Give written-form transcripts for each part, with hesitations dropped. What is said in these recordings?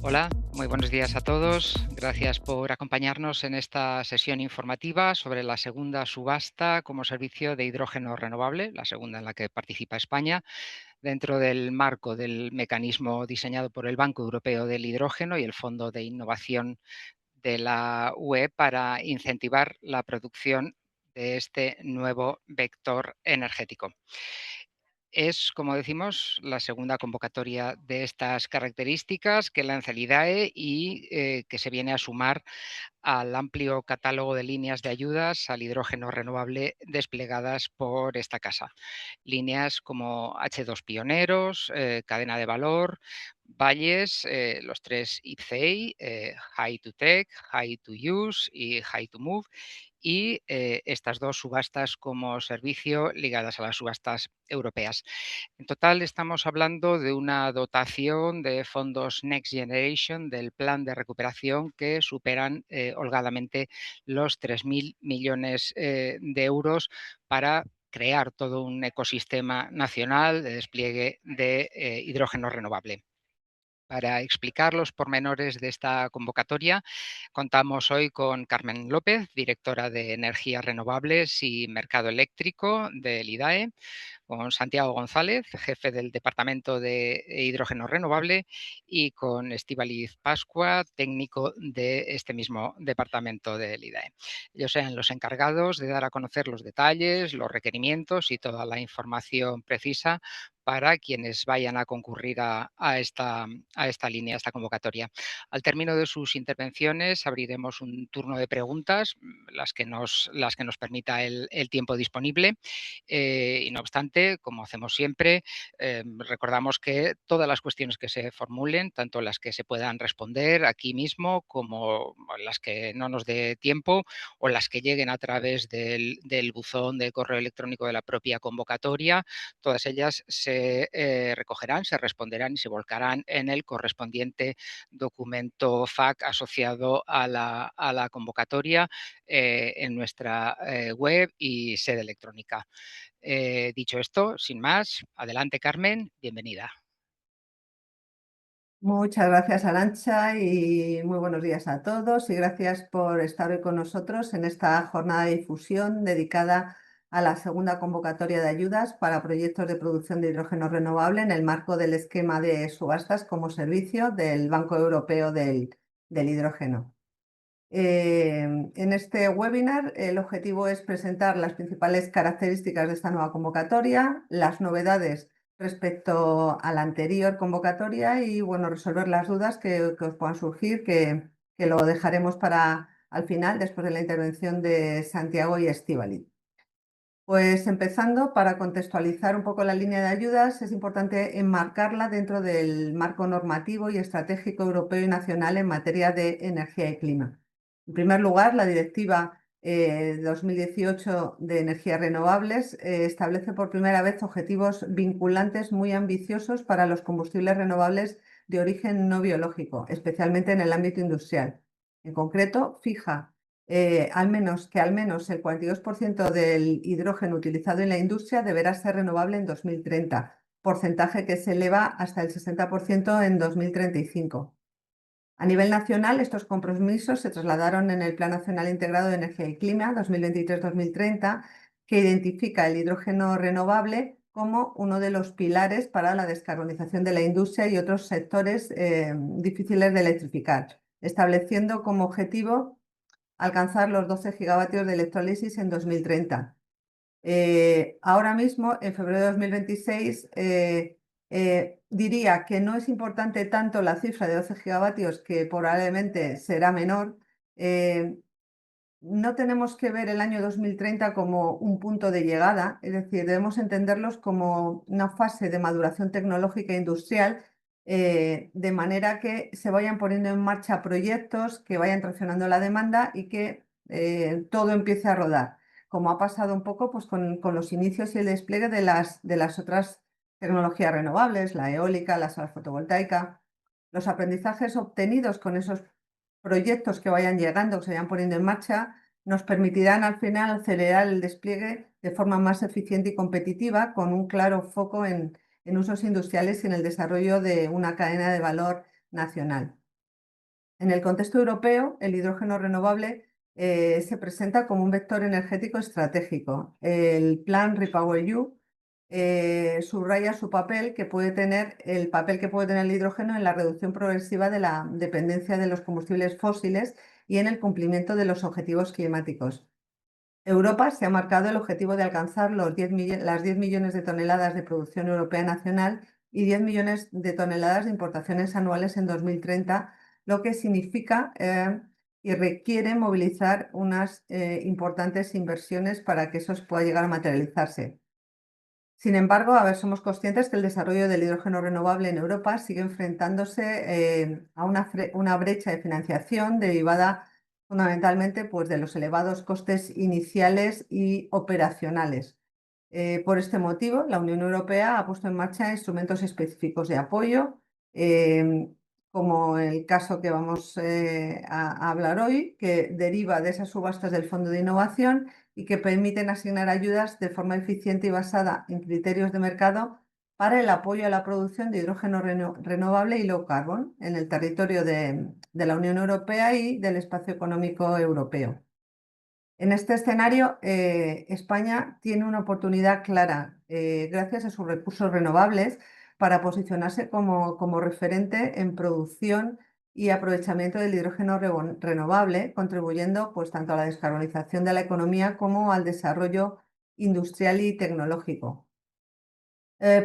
Hola, muy buenos días a todos. Gracias por acompañarnos en esta sesión informativa sobre la segunda subasta como servicio de hidrógeno renovable, la segunda en la que participa España, dentro del marco del mecanismo diseñado por el Banco Europeo del Hidrógeno y el Fondo de Innovación de la UE para incentivar la producción de este nuevo vector energético. Es, como decimos, la segunda convocatoria de estas características que lanza el IDAE y que se viene a sumar al amplio catálogo de líneas de ayudas al hidrógeno renovable desplegadas por esta casa. Líneas como H2 Pioneros, Cadena de Valor, Valles, los tres IPCEI, High to Tech, High to Use y High to Move, y estas dos subastas como servicio ligadas a las subastas europeas. En total estamos hablando de una dotación de fondos Next Generation del plan de recuperación que superan holgadamente los 3.000 millones de euros para crear todo un ecosistema nacional de despliegue de hidrógeno renovable. Para explicar los pormenores de esta convocatoria, contamos hoy con Carmen López, directora de Energías Renovables y Mercado Eléctrico del IDAE, con Santiago González, jefe del Departamento de Hidrógeno Renovable, y con Estíbaliz Pascua, técnico de este mismo departamento del IDAE. Ellos sean los encargados de dar a conocer los detalles, los requerimientos y toda la información precisa para quienes vayan a concurrir a esta línea, a esta convocatoria. Al término de sus intervenciones abriremos un turno de preguntas, las que nos permita el tiempo disponible. Y no obstante, como hacemos siempre, recordamos que todas las cuestiones que se formulen, tanto las que se puedan responder aquí mismo como las que no nos dé tiempo o las que lleguen a través del buzón del correo electrónico de la propia convocatoria, todas ellas se recogerán, se responderán y se volcarán en el correspondiente documento FAQ asociado a la convocatoria en nuestra web y sede electrónica. Dicho esto, sin más, adelante Carmen, bienvenida. Muchas gracias, Arancha, y muy buenos días a todos. Y gracias por estar hoy con nosotros en esta jornada de difusión dedicada a la segunda convocatoria de ayudas para proyectos de producción de hidrógeno renovable en el marco del esquema de subastas como servicio del Banco Europeo del Hidrógeno. En este webinar el objetivo es presentar las principales características de esta nueva convocatoria, las novedades respecto a la anterior convocatoria y bueno, resolver las dudas que os puedan surgir, que lo dejaremos para al final, después de la intervención de Santiago y Estíbaliz. Pues empezando, para contextualizar un poco la línea de ayudas, es importante enmarcarla dentro del marco normativo y estratégico europeo y nacional en materia de energía y clima. En primer lugar, la Directiva 2018 de energías renovables establece por primera vez objetivos vinculantes muy ambiciosos para los combustibles renovables de origen no biológico, especialmente en el ámbito industrial. En concreto, fija al menos el 42% del hidrógeno utilizado en la industria deberá ser renovable en 2030, porcentaje que se eleva hasta el 60% en 2035. A nivel nacional, estos compromisos se trasladaron en el Plan Nacional Integrado de Energía y Clima 2023-2030, que identifica el hidrógeno renovable como uno de los pilares para la descarbonización de la industria y otros sectores difíciles de electrificar, estableciendo como objetivo alcanzar los 12 gigavatios de electrólisis en 2030. Ahora mismo, en febrero de 2026, diría que no es importante tanto la cifra de 12 gigavatios, que probablemente será menor. No tenemos que ver el año 2030 como un punto de llegada, es decir, debemos entenderlos como una fase de maduración tecnológica e industrial, de manera que se vayan poniendo en marcha proyectos que vayan traccionando la demanda y que todo empiece a rodar, como ha pasado un poco pues, con los inicios y el despliegue de las otras tecnologías renovables, la eólica, la solar fotovoltaica. Los aprendizajes obtenidos con esos proyectos que vayan llegando, que se vayan poniendo en marcha, nos permitirán al final acelerar el despliegue de forma más eficiente y competitiva, con un claro foco en usos industriales y en el desarrollo de una cadena de valor nacional. En el contexto europeo, el hidrógeno renovable se presenta como un vector energético estratégico. El plan REPowerEU subraya el papel que puede tener el hidrógeno en la reducción progresiva de la dependencia de los combustibles fósiles y en el cumplimiento de los objetivos climáticos. Europa se ha marcado el objetivo de alcanzar las 10 millones de toneladas de producción europea nacional y 10 millones de toneladas de importaciones anuales en 2030, lo que significa y requiere movilizar unas importantes inversiones para que eso pueda llegar a materializarse. Sin embargo, somos conscientes que el desarrollo del hidrógeno renovable en Europa sigue enfrentándose a una brecha de financiación derivada fundamentalmente pues, de los elevados costes iniciales y operacionales. Por este motivo, la Unión Europea ha puesto en marcha instrumentos específicos de apoyo, eh, como el caso que vamos a hablar hoy, que deriva de esas subastas del Fondo de Innovación y que permiten asignar ayudas de forma eficiente y basada en criterios de mercado para el apoyo a la producción de hidrógeno renovable y low carbon en el territorio de la Unión Europea y del espacio económico europeo. En este escenario, España tiene una oportunidad clara, gracias a sus recursos renovables, para posicionarse como referente en producción y aprovechamiento del hidrógeno renovable, contribuyendo pues, tanto a la descarbonización de la economía como al desarrollo industrial y tecnológico.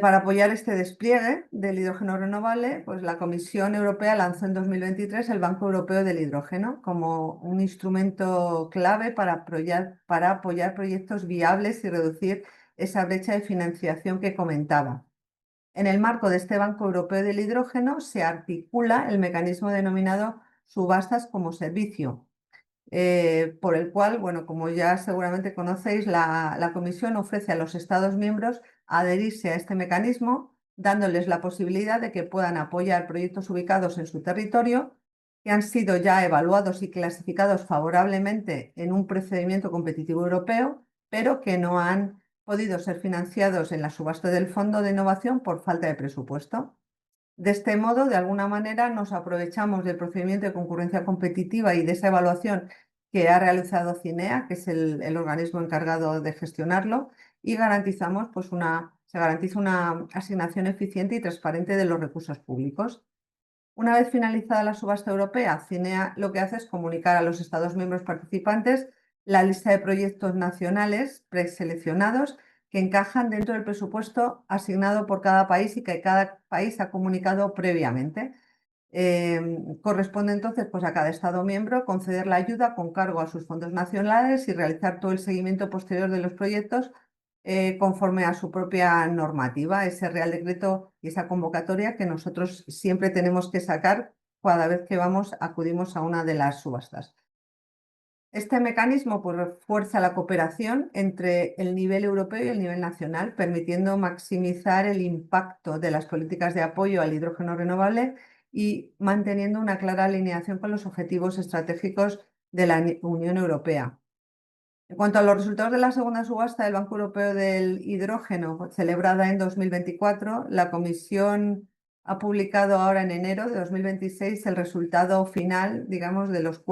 Para apoyar este despliegue del hidrógeno renovable, pues la Comisión Europea lanzó en 2023 el Banco Europeo del Hidrógeno como un instrumento clave para apoyar proyectos viables y reducir esa brecha de financiación que comentaba. En el marco de este Banco Europeo del Hidrógeno se articula el mecanismo denominado subastas como servicio, por el cual, bueno, como ya seguramente conocéis, la Comisión ofrece a los Estados miembros adherirse a este mecanismo, dándoles la posibilidad de que puedan apoyar proyectos ubicados en su territorio, que han sido ya evaluados y clasificados favorablemente en un procedimiento competitivo europeo, pero que no han podido ser financiados en la subasta del Fondo de Innovación por falta de presupuesto. De este modo, de alguna manera, nos aprovechamos del procedimiento de concurrencia competitiva y de esa evaluación que ha realizado CINEA, que es el organismo encargado de gestionarlo, y garantizamos, se garantiza una asignación eficiente y transparente de los recursos públicos. Una vez finalizada la subasta europea, CINEA lo que hace es comunicar a los Estados miembros participantes la lista de proyectos nacionales preseleccionados que encajan dentro del presupuesto asignado por cada país y que cada país ha comunicado previamente. Corresponde entonces pues, a cada Estado miembro conceder la ayuda con cargo a sus fondos nacionales y realizar todo el seguimiento posterior de los proyectos conforme a su propia normativa, ese Real Decreto y esa convocatoria que nosotros siempre tenemos que sacar cada vez que acudimos a una de las subastas. Este mecanismo pues, refuerza la cooperación entre el nivel europeo y el nivel nacional, permitiendo maximizar el impacto de las políticas de apoyo al hidrógeno renovable y manteniendo una clara alineación con los objetivos estratégicos de la Unión Europea. En cuanto a los resultados de la segunda subasta del Banco Europeo del Hidrógeno, celebrada en 2024, la Comisión ha publicado ahora en enero de 2026 el resultado final, digamos, de los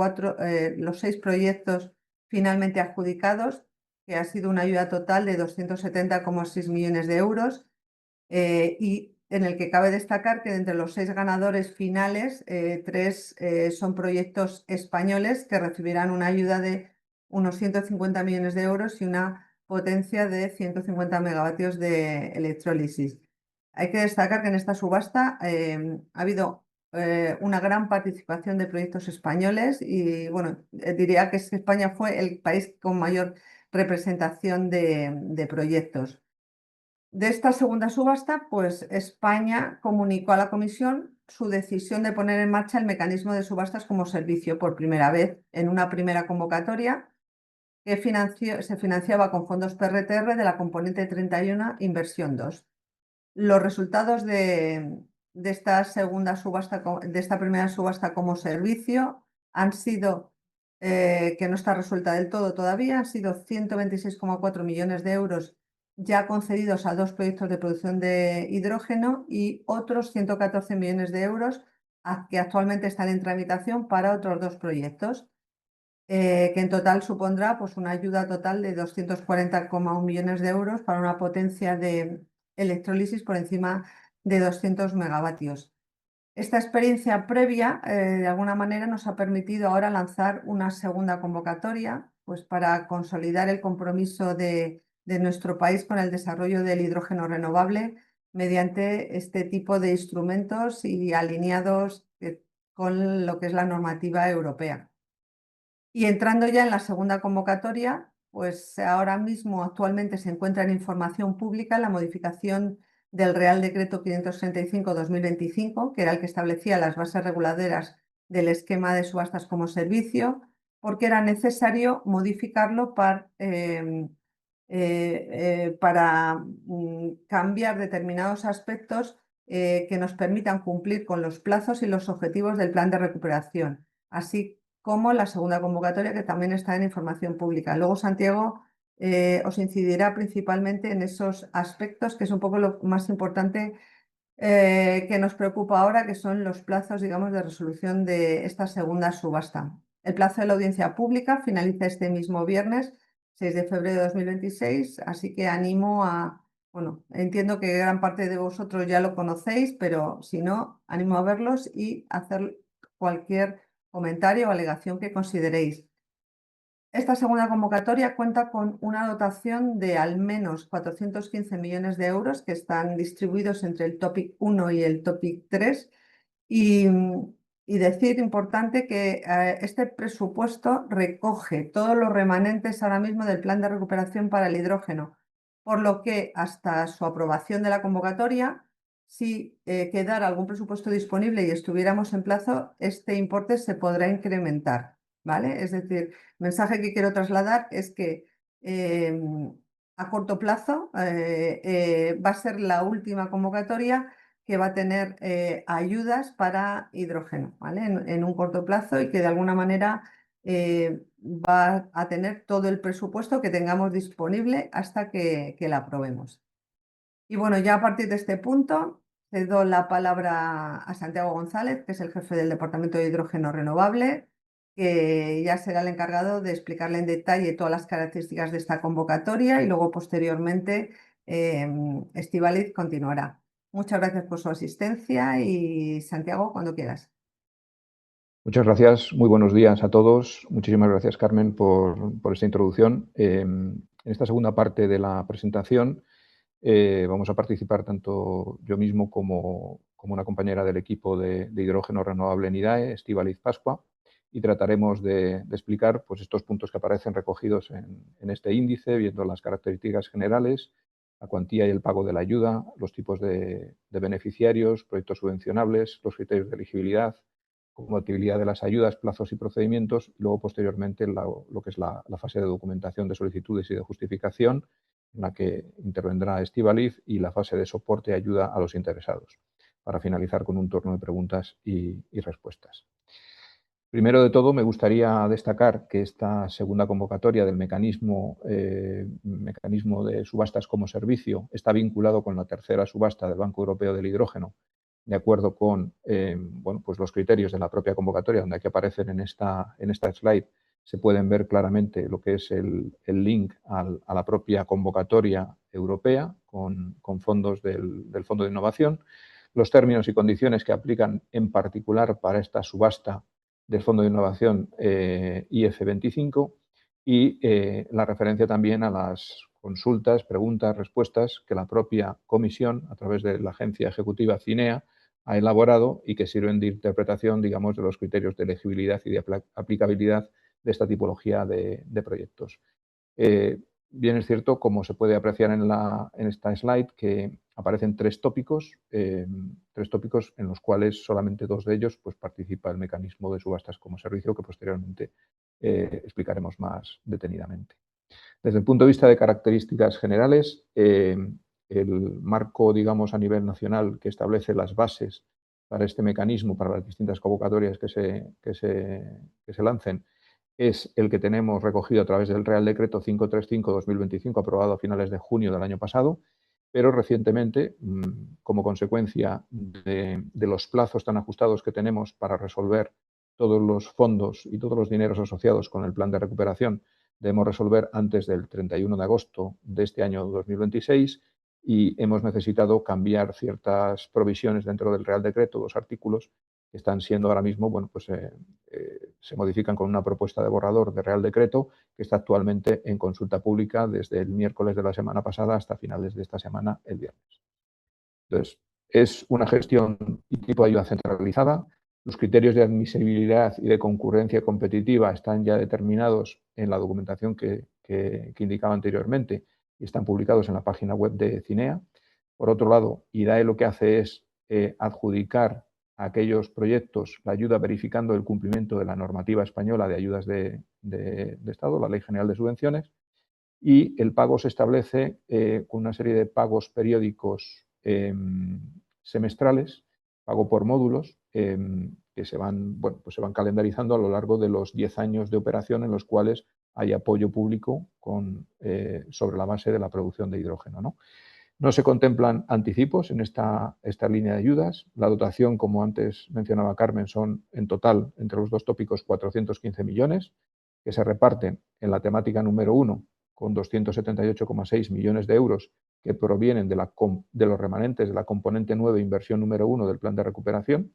6 proyectos finalmente adjudicados, que ha sido una ayuda total de 270,6 millones de euros, y en el que cabe destacar que de entre los 6 ganadores finales, 3 son proyectos españoles que recibirán una ayuda de unos 150 millones de euros y una potencia de 150 megavatios de electrólisis. Hay que destacar que en esta subasta ha habido una gran participación de proyectos españoles y, bueno, diría que España fue el país con mayor representación de proyectos. De esta segunda subasta, pues España comunicó a la Comisión su decisión de poner en marcha el mecanismo de subastas como servicio por primera vez en una primera convocatoria que se financiaba con fondos PRTR de la componente 31, inversión 2. Los resultados de esta primera subasta como servicio han sido, que no está resuelta del todo todavía, han sido 126,4 millones de euros ya concedidos a 2 proyectos de producción de hidrógeno y otros 114 millones de euros que actualmente están en tramitación para otros 2 proyectos, que en total supondrá pues, una ayuda total de 240,1 millones de euros para una potencia de electrólisis por encima de 200 megavatios. Esta experiencia previa, de alguna manera, nos ha permitido ahora lanzar una segunda convocatoria, pues para consolidar el compromiso de nuestro país con el desarrollo del hidrógeno renovable mediante este tipo de instrumentos y alineados con lo que es la normativa europea. Y entrando ya en la segunda convocatoria, pues ahora mismo actualmente se encuentra en información pública la modificación del Real Decreto 535/2025, que era el que establecía las bases reguladoras del esquema de subastas como servicio, porque era necesario modificarlo para cambiar determinados aspectos que nos permitan cumplir con los plazos y los objetivos del plan de recuperación, así como la segunda convocatoria, que también está en información pública. Luego Santiago os incidirá principalmente en esos aspectos, que es un poco lo más importante que nos preocupa ahora, que son los plazos, digamos, de resolución de esta segunda subasta. El plazo de la audiencia pública finaliza este mismo viernes, 6 de febrero de 2026, así que animo bueno, entiendo que gran parte de vosotros ya lo conocéis, pero si no, animo a verlos y hacer cualquier comentario o alegación que consideréis. Esta segunda convocatoria cuenta con una dotación de al menos 415 millones de euros que están distribuidos entre el Topic 1 y el Topic 3. Y, y decir importante que este presupuesto recoge todos los remanentes ahora mismo del plan de recuperación para el hidrógeno, por lo que hasta su aprobación de la convocatoria, si quedara algún presupuesto disponible y estuviéramos en plazo, este importe se podrá incrementar, ¿vale? Es decir, el mensaje que quiero trasladar es que a corto plazo va a ser la última convocatoria que va a tener ayudas para hidrógeno, ¿vale? En un corto plazo, y que de alguna manera va a tener todo el presupuesto que tengamos disponible hasta que la aprobemos. Y bueno, ya a partir de este punto cedo la palabra a Santiago González, que es el jefe del Departamento de Hidrógeno Renovable, que ya será el encargado de explicarle en detalle todas las características de esta convocatoria, y luego posteriormente Estíbaliz continuará. Muchas gracias por su asistencia y Santiago, cuando quieras. Muchas gracias, muy buenos días a todos. Muchísimas gracias, Carmen, por esta introducción. En esta segunda parte de la presentación vamos a participar tanto yo mismo como una compañera del equipo de hidrógeno renovable en IDAE, Estíbaliz Pascua, y trataremos de explicar pues, estos puntos que aparecen recogidos en este índice, viendo las características generales, la cuantía y el pago de la ayuda, los tipos de beneficiarios, proyectos subvencionables, los criterios de elegibilidad, compatibilidad de las ayudas, plazos y procedimientos, y luego posteriormente lo que es la fase de documentación de solicitudes y de justificación, en la que intervendrá Estíbaliz, y la fase de soporte y ayuda a los interesados, para finalizar con un turno de preguntas y respuestas. Primero de todo, me gustaría destacar que esta segunda convocatoria del mecanismo de subastas como servicio está vinculado con la tercera subasta del Banco Europeo del Hidrógeno, de acuerdo con bueno, pues los criterios de la propia convocatoria, donde aquí aparecen en esta slide, se pueden ver claramente lo que es el link a la propia convocatoria europea con fondos del Fondo de Innovación, los términos y condiciones que aplican en particular para esta subasta del Fondo de Innovación IF25, y la referencia también a las consultas, preguntas, respuestas que la propia comisión, a través de la agencia ejecutiva CINEA, ha elaborado y que sirven de interpretación, digamos, de los criterios de elegibilidad y de aplicabilidad de esta tipología de proyectos. Bien es cierto, como se puede apreciar en esta slide, que aparecen tres tópicos en los cuales solamente dos de ellos pues, participa el mecanismo de subastas como servicio, que posteriormente explicaremos más detenidamente. Desde el punto de vista de características generales, el marco, digamos, a nivel nacional que establece las bases para este mecanismo, para las distintas convocatorias que se lancen, es el que tenemos recogido a través del Real Decreto 535/2025, aprobado a finales de junio del año pasado, pero recientemente, como consecuencia de los plazos tan ajustados que tenemos para resolver todos los fondos y todos los dineros asociados con el plan de recuperación, debemos resolver antes del 31 de agosto de este año 2026 y hemos necesitado cambiar ciertas provisiones dentro del Real Decreto, 2 artículos que están siendo ahora mismo, bueno, pues se modifican con una propuesta de borrador de Real Decreto que está actualmente en consulta pública desde el miércoles de la semana pasada hasta finales de esta semana, el viernes. Entonces, es una gestión y tipo de ayuda centralizada. Los criterios de admisibilidad y de concurrencia competitiva están ya determinados en la documentación que indicaba anteriormente y están publicados en la página web de Cinea. Por otro lado, IDAE lo que hace es adjudicar a aquellos proyectos la ayuda verificando el cumplimiento de la normativa española de ayudas de Estado, la Ley General de Subvenciones, y el pago se establece con una serie de pagos periódicos semestrales, pago por módulos, que se van calendarizando a lo largo de los 10 años de operación en los cuales hay apoyo público sobre la base de la producción de hidrógeno, ¿no? No se contemplan anticipos en esta línea de ayudas. La dotación, como antes mencionaba Carmen, son en total, entre los dos tópicos, 415 millones, que se reparten en la temática número 1 con 278,6 millones de euros que provienen de los remanentes de la componente 9, inversión número 1 del plan de recuperación,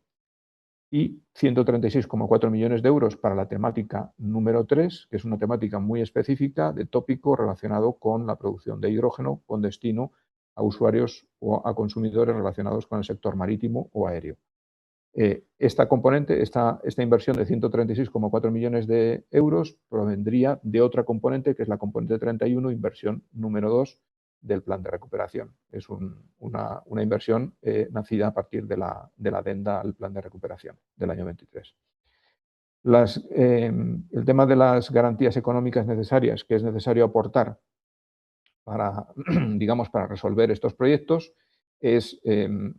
y 136,4 millones de euros para la temática número 3, que es una temática muy específica de tópico relacionado con la producción de hidrógeno con destino a usuarios o a consumidores relacionados con el sector marítimo o aéreo. Esta componente, esta inversión de 136,4 millones de euros provendría de otra componente, que es la componente 31, inversión número 2 del plan de recuperación. Es una inversión nacida a partir de la adenda al plan de recuperación del año 23. El tema de las garantías económicas necesarias que es necesario aportar para resolver estos proyectos es, el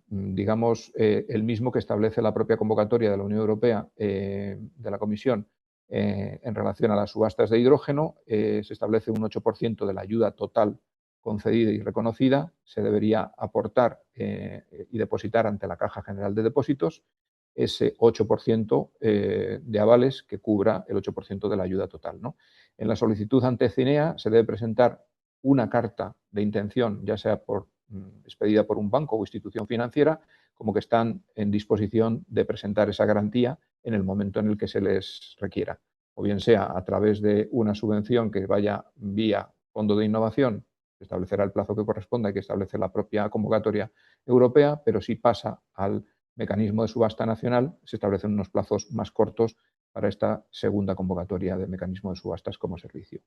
mismo que establece la propia convocatoria de la Unión Europea, de la Comisión, en relación a las subastas de hidrógeno. Se establece un 8% de la ayuda total concedida y reconocida, se debería aportar y depositar ante la Caja General de Depósitos ese 8% de avales que cubra el 8% de la ayuda total, ¿no? En la solicitud ante Cinea se debe presentar una carta de intención, ya sea expedida por un banco o institución financiera, como que están en disposición de presentar esa garantía en el momento en el que se les requiera, o bien sea a través de una subvención que vaya vía Fondo de Innovación, que establecerá el plazo que corresponda y que establece la propia convocatoria europea, pero si pasa al mecanismo de subasta nacional, se establecen unos plazos más cortos para esta segunda convocatoria del mecanismo de subastas como servicio.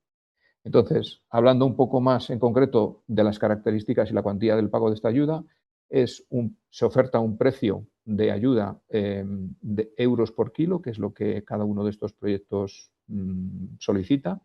Entonces, hablando un poco más en concreto de las características y la cuantía del pago de esta ayuda, se oferta un precio de ayuda de euros por kilo, que es lo que cada uno de estos proyectos solicita.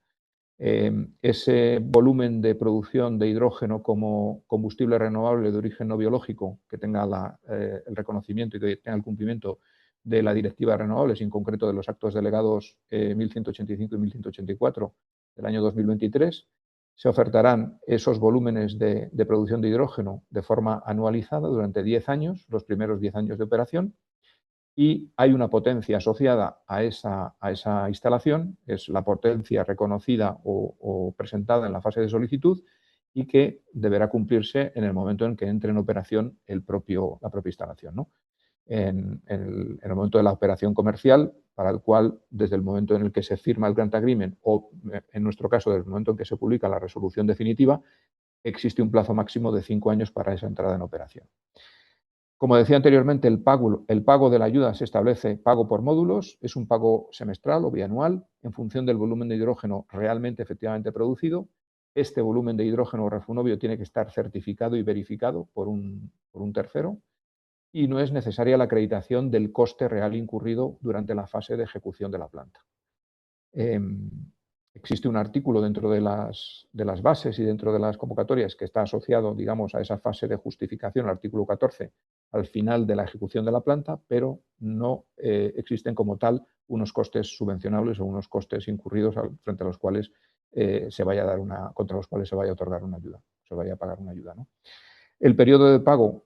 Ese volumen de producción de hidrógeno como combustible renovable de origen no biológico que tenga el reconocimiento y que tenga el cumplimiento de la Directiva de Renovables, y en concreto de los actos delegados 1185 y 1184 del año 2023, se ofertarán esos volúmenes de producción de hidrógeno de forma anualizada durante 10 años, los primeros 10 años de operación, y hay una potencia asociada a esa instalación, es la potencia reconocida o presentada en la fase de solicitud y que deberá cumplirse en el momento en que entre en operación la propia instalación, ¿no? En el momento de la operación comercial, para el cual, desde el momento en el que se firma el Grant Agreement o, en nuestro caso, desde el momento en que se publica la resolución definitiva, existe un plazo máximo de 5 años para esa entrada en operación. Como decía anteriormente, el pago de la ayuda se establece pago por módulos, es un pago semestral o bianual en función del volumen de hidrógeno realmente, efectivamente producido. Este volumen de hidrógeno refunovio tiene que estar certificado y verificado por un tercero, y no es necesaria la acreditación del coste real incurrido durante la fase de ejecución de la planta. Existe un artículo dentro de las bases y dentro de las convocatorias que está asociado, digamos, a esa fase de justificación, el artículo 14, al final de la ejecución de la planta, pero no existen como tal unos costes subvencionables o unos costes incurridos frente a los cuales contra los cuales se vaya a otorgar una ayuda, se vaya a pagar una ayuda, ¿no? El periodo de pago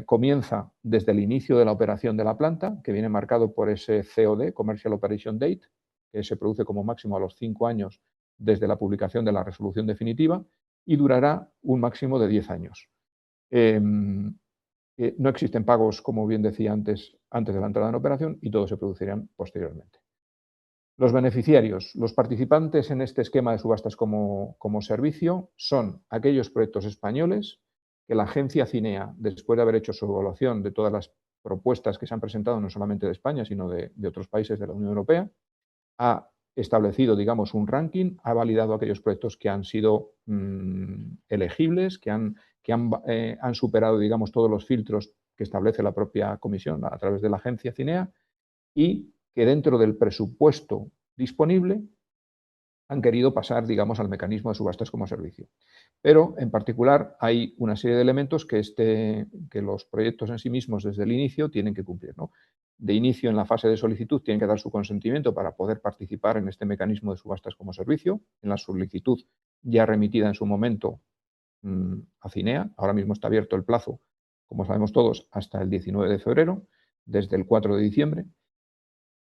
comienza desde el inicio de la operación de la planta, que viene marcado por ese COD, Commercial Operation Date, que se produce como máximo a los 5 años desde la publicación de la resolución definitiva y durará un máximo de 10 años. No existen pagos, como bien decía antes de la entrada en operación, y todos se producirían posteriormente. Los beneficiarios, los participantes en este esquema de subastas como servicio son aquellos proyectos españoles que la agencia CINEA, después de haber hecho su evaluación de todas las propuestas que se han presentado, no solamente de España, sino de otros países de la Unión Europea, ha establecido, digamos, un ranking, ha validado aquellos proyectos que han sido elegibles, que han superado, digamos, todos los filtros que establece la propia comisión a través de la agencia CINEA y que dentro del presupuesto disponible han querido pasar, digamos, al mecanismo de subastas como servicio. Pero, en particular, hay una serie de elementos que los proyectos en sí mismos desde el inicio tienen que cumplir, ¿no? De inicio, en la fase de solicitud, tienen que dar su consentimiento para poder participar en este mecanismo de subastas como servicio. En la solicitud ya remitida en su momento a CINEA, ahora mismo está abierto el plazo, como sabemos todos, hasta el 19 de febrero, desde el 4 de diciembre.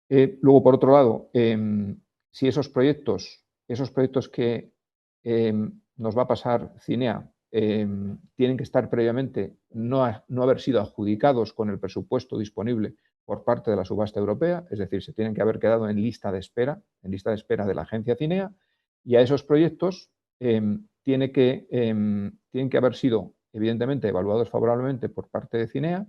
Luego, por otro lado, si esos proyectos que nos va a pasar CINEA tienen que estar previamente, no haber sido adjudicados con el presupuesto disponible por parte de la subasta europea, es decir, se tienen que haber quedado en lista de espera de la agencia CINEA, y a esos proyectos tienen que haber sido, evidentemente, evaluados favorablemente por parte de CINEA,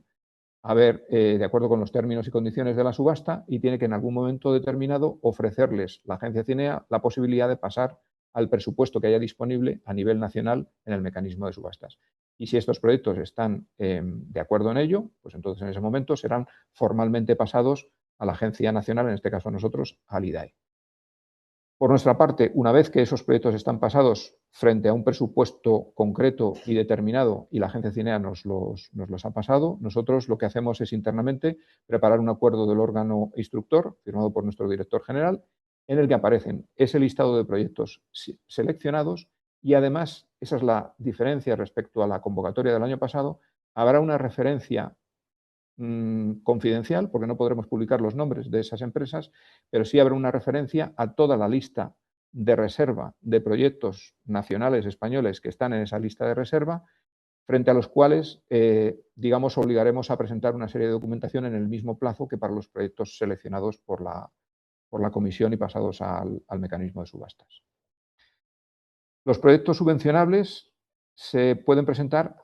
de acuerdo con los términos y condiciones de la subasta, y tiene que en algún momento determinado ofrecerles la agencia CINEA la posibilidad de pasar al presupuesto que haya disponible a nivel nacional en el mecanismo de subastas. Y si estos proyectos están de acuerdo en ello, pues entonces en ese momento serán formalmente pasados a la agencia nacional, en este caso nosotros, al IDAE. Por nuestra parte, una vez que esos proyectos están pasados frente a un presupuesto concreto y determinado y la agencia CINEA nos los ha pasado, nosotros lo que hacemos es internamente preparar un acuerdo del órgano instructor, firmado por nuestro director general, en el que aparecen ese listado de proyectos seleccionados y además, esa es la diferencia respecto a la convocatoria del año pasado, habrá una referencia confidencial, porque no podremos publicar los nombres de esas empresas, pero sí habrá una referencia a toda la lista de reserva de proyectos nacionales españoles que están en esa lista de reserva, frente a los cuales, digamos, obligaremos a presentar una serie de documentación en el mismo plazo que para los proyectos seleccionados por la comisión y pasados al mecanismo de subastas. Los proyectos subvencionables se pueden presentar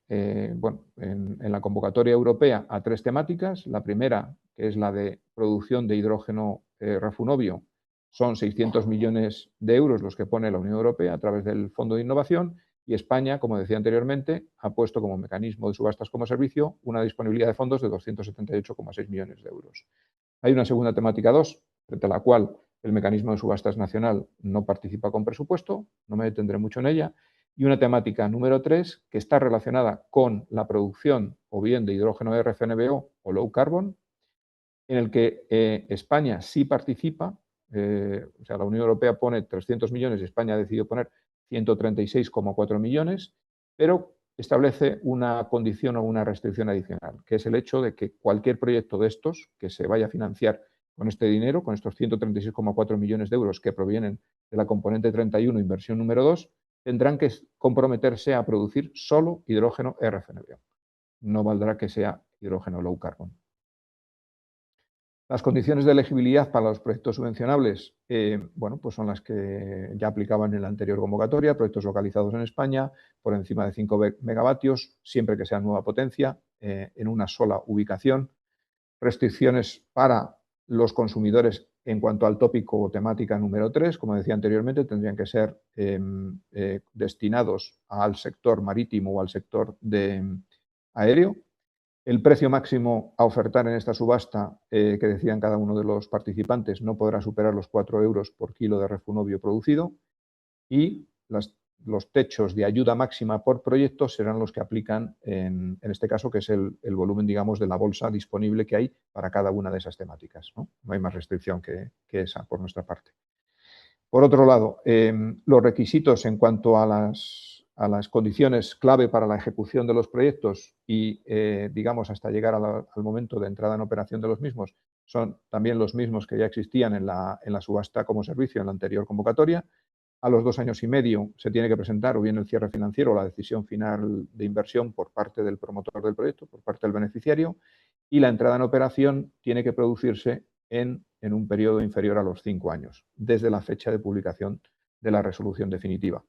en la convocatoria europea a 3 temáticas. La primera, que es la de producción de hidrógeno refunovio, son 600 millones de euros los que pone la Unión Europea a través del Fondo de Innovación, y España, como decía anteriormente, ha puesto como mecanismo de subastas como servicio una disponibilidad de fondos de 278,6 millones de euros. Hay una segunda temática 2, frente a la cual el mecanismo de subastas nacional no participa con presupuesto, no me detendré mucho en ella, y una temática número 3 que está relacionada con la producción o bien de hidrógeno RFNBO o low carbon, en el que España sí participa, o sea, la Unión Europea pone 300 millones y España ha decidido poner 136,4 millones, pero establece una condición o una restricción adicional, que es el hecho de que cualquier proyecto de estos que se vaya a financiar con este dinero, con estos 136,4 millones de euros que provienen de la componente 31, inversión número 2, tendrán que comprometerse a producir solo hidrógeno RFNBO. No valdrá que sea hidrógeno low carbon. Las condiciones de elegibilidad para los proyectos subvencionables, pues son las que ya aplicaban en la anterior convocatoria, proyectos localizados en España, por encima de 5 megavatios, siempre que sea nueva potencia, en una sola ubicación. Restricciones para los consumidores en cuanto al tópico o temática número 3, como decía anteriormente, tendrían que ser destinados al sector marítimo o al sector aéreo. El precio máximo a ofertar en esta subasta, que decían cada uno de los participantes, no podrá superar los 4 euros por kilo de refunovio producido, y los techos de ayuda máxima por proyecto serán los que aplican en este caso, que es el volumen, digamos, de la bolsa disponible que hay para cada una de esas temáticas, ¿no? No hay más restricción que esa por nuestra parte. Por otro lado, los requisitos en cuanto a las condiciones clave para la ejecución de los proyectos y, digamos, hasta llegar al momento de entrada en operación de los mismos, son también los mismos que ya existían en la subasta como servicio en la anterior convocatoria. A los 2 años y medio se tiene que presentar o bien el cierre financiero o la decisión final de inversión por parte del promotor del proyecto, por parte del beneficiario, y la entrada en operación tiene que producirse en un periodo inferior a los 5 años, desde la fecha de publicación de la resolución definitiva.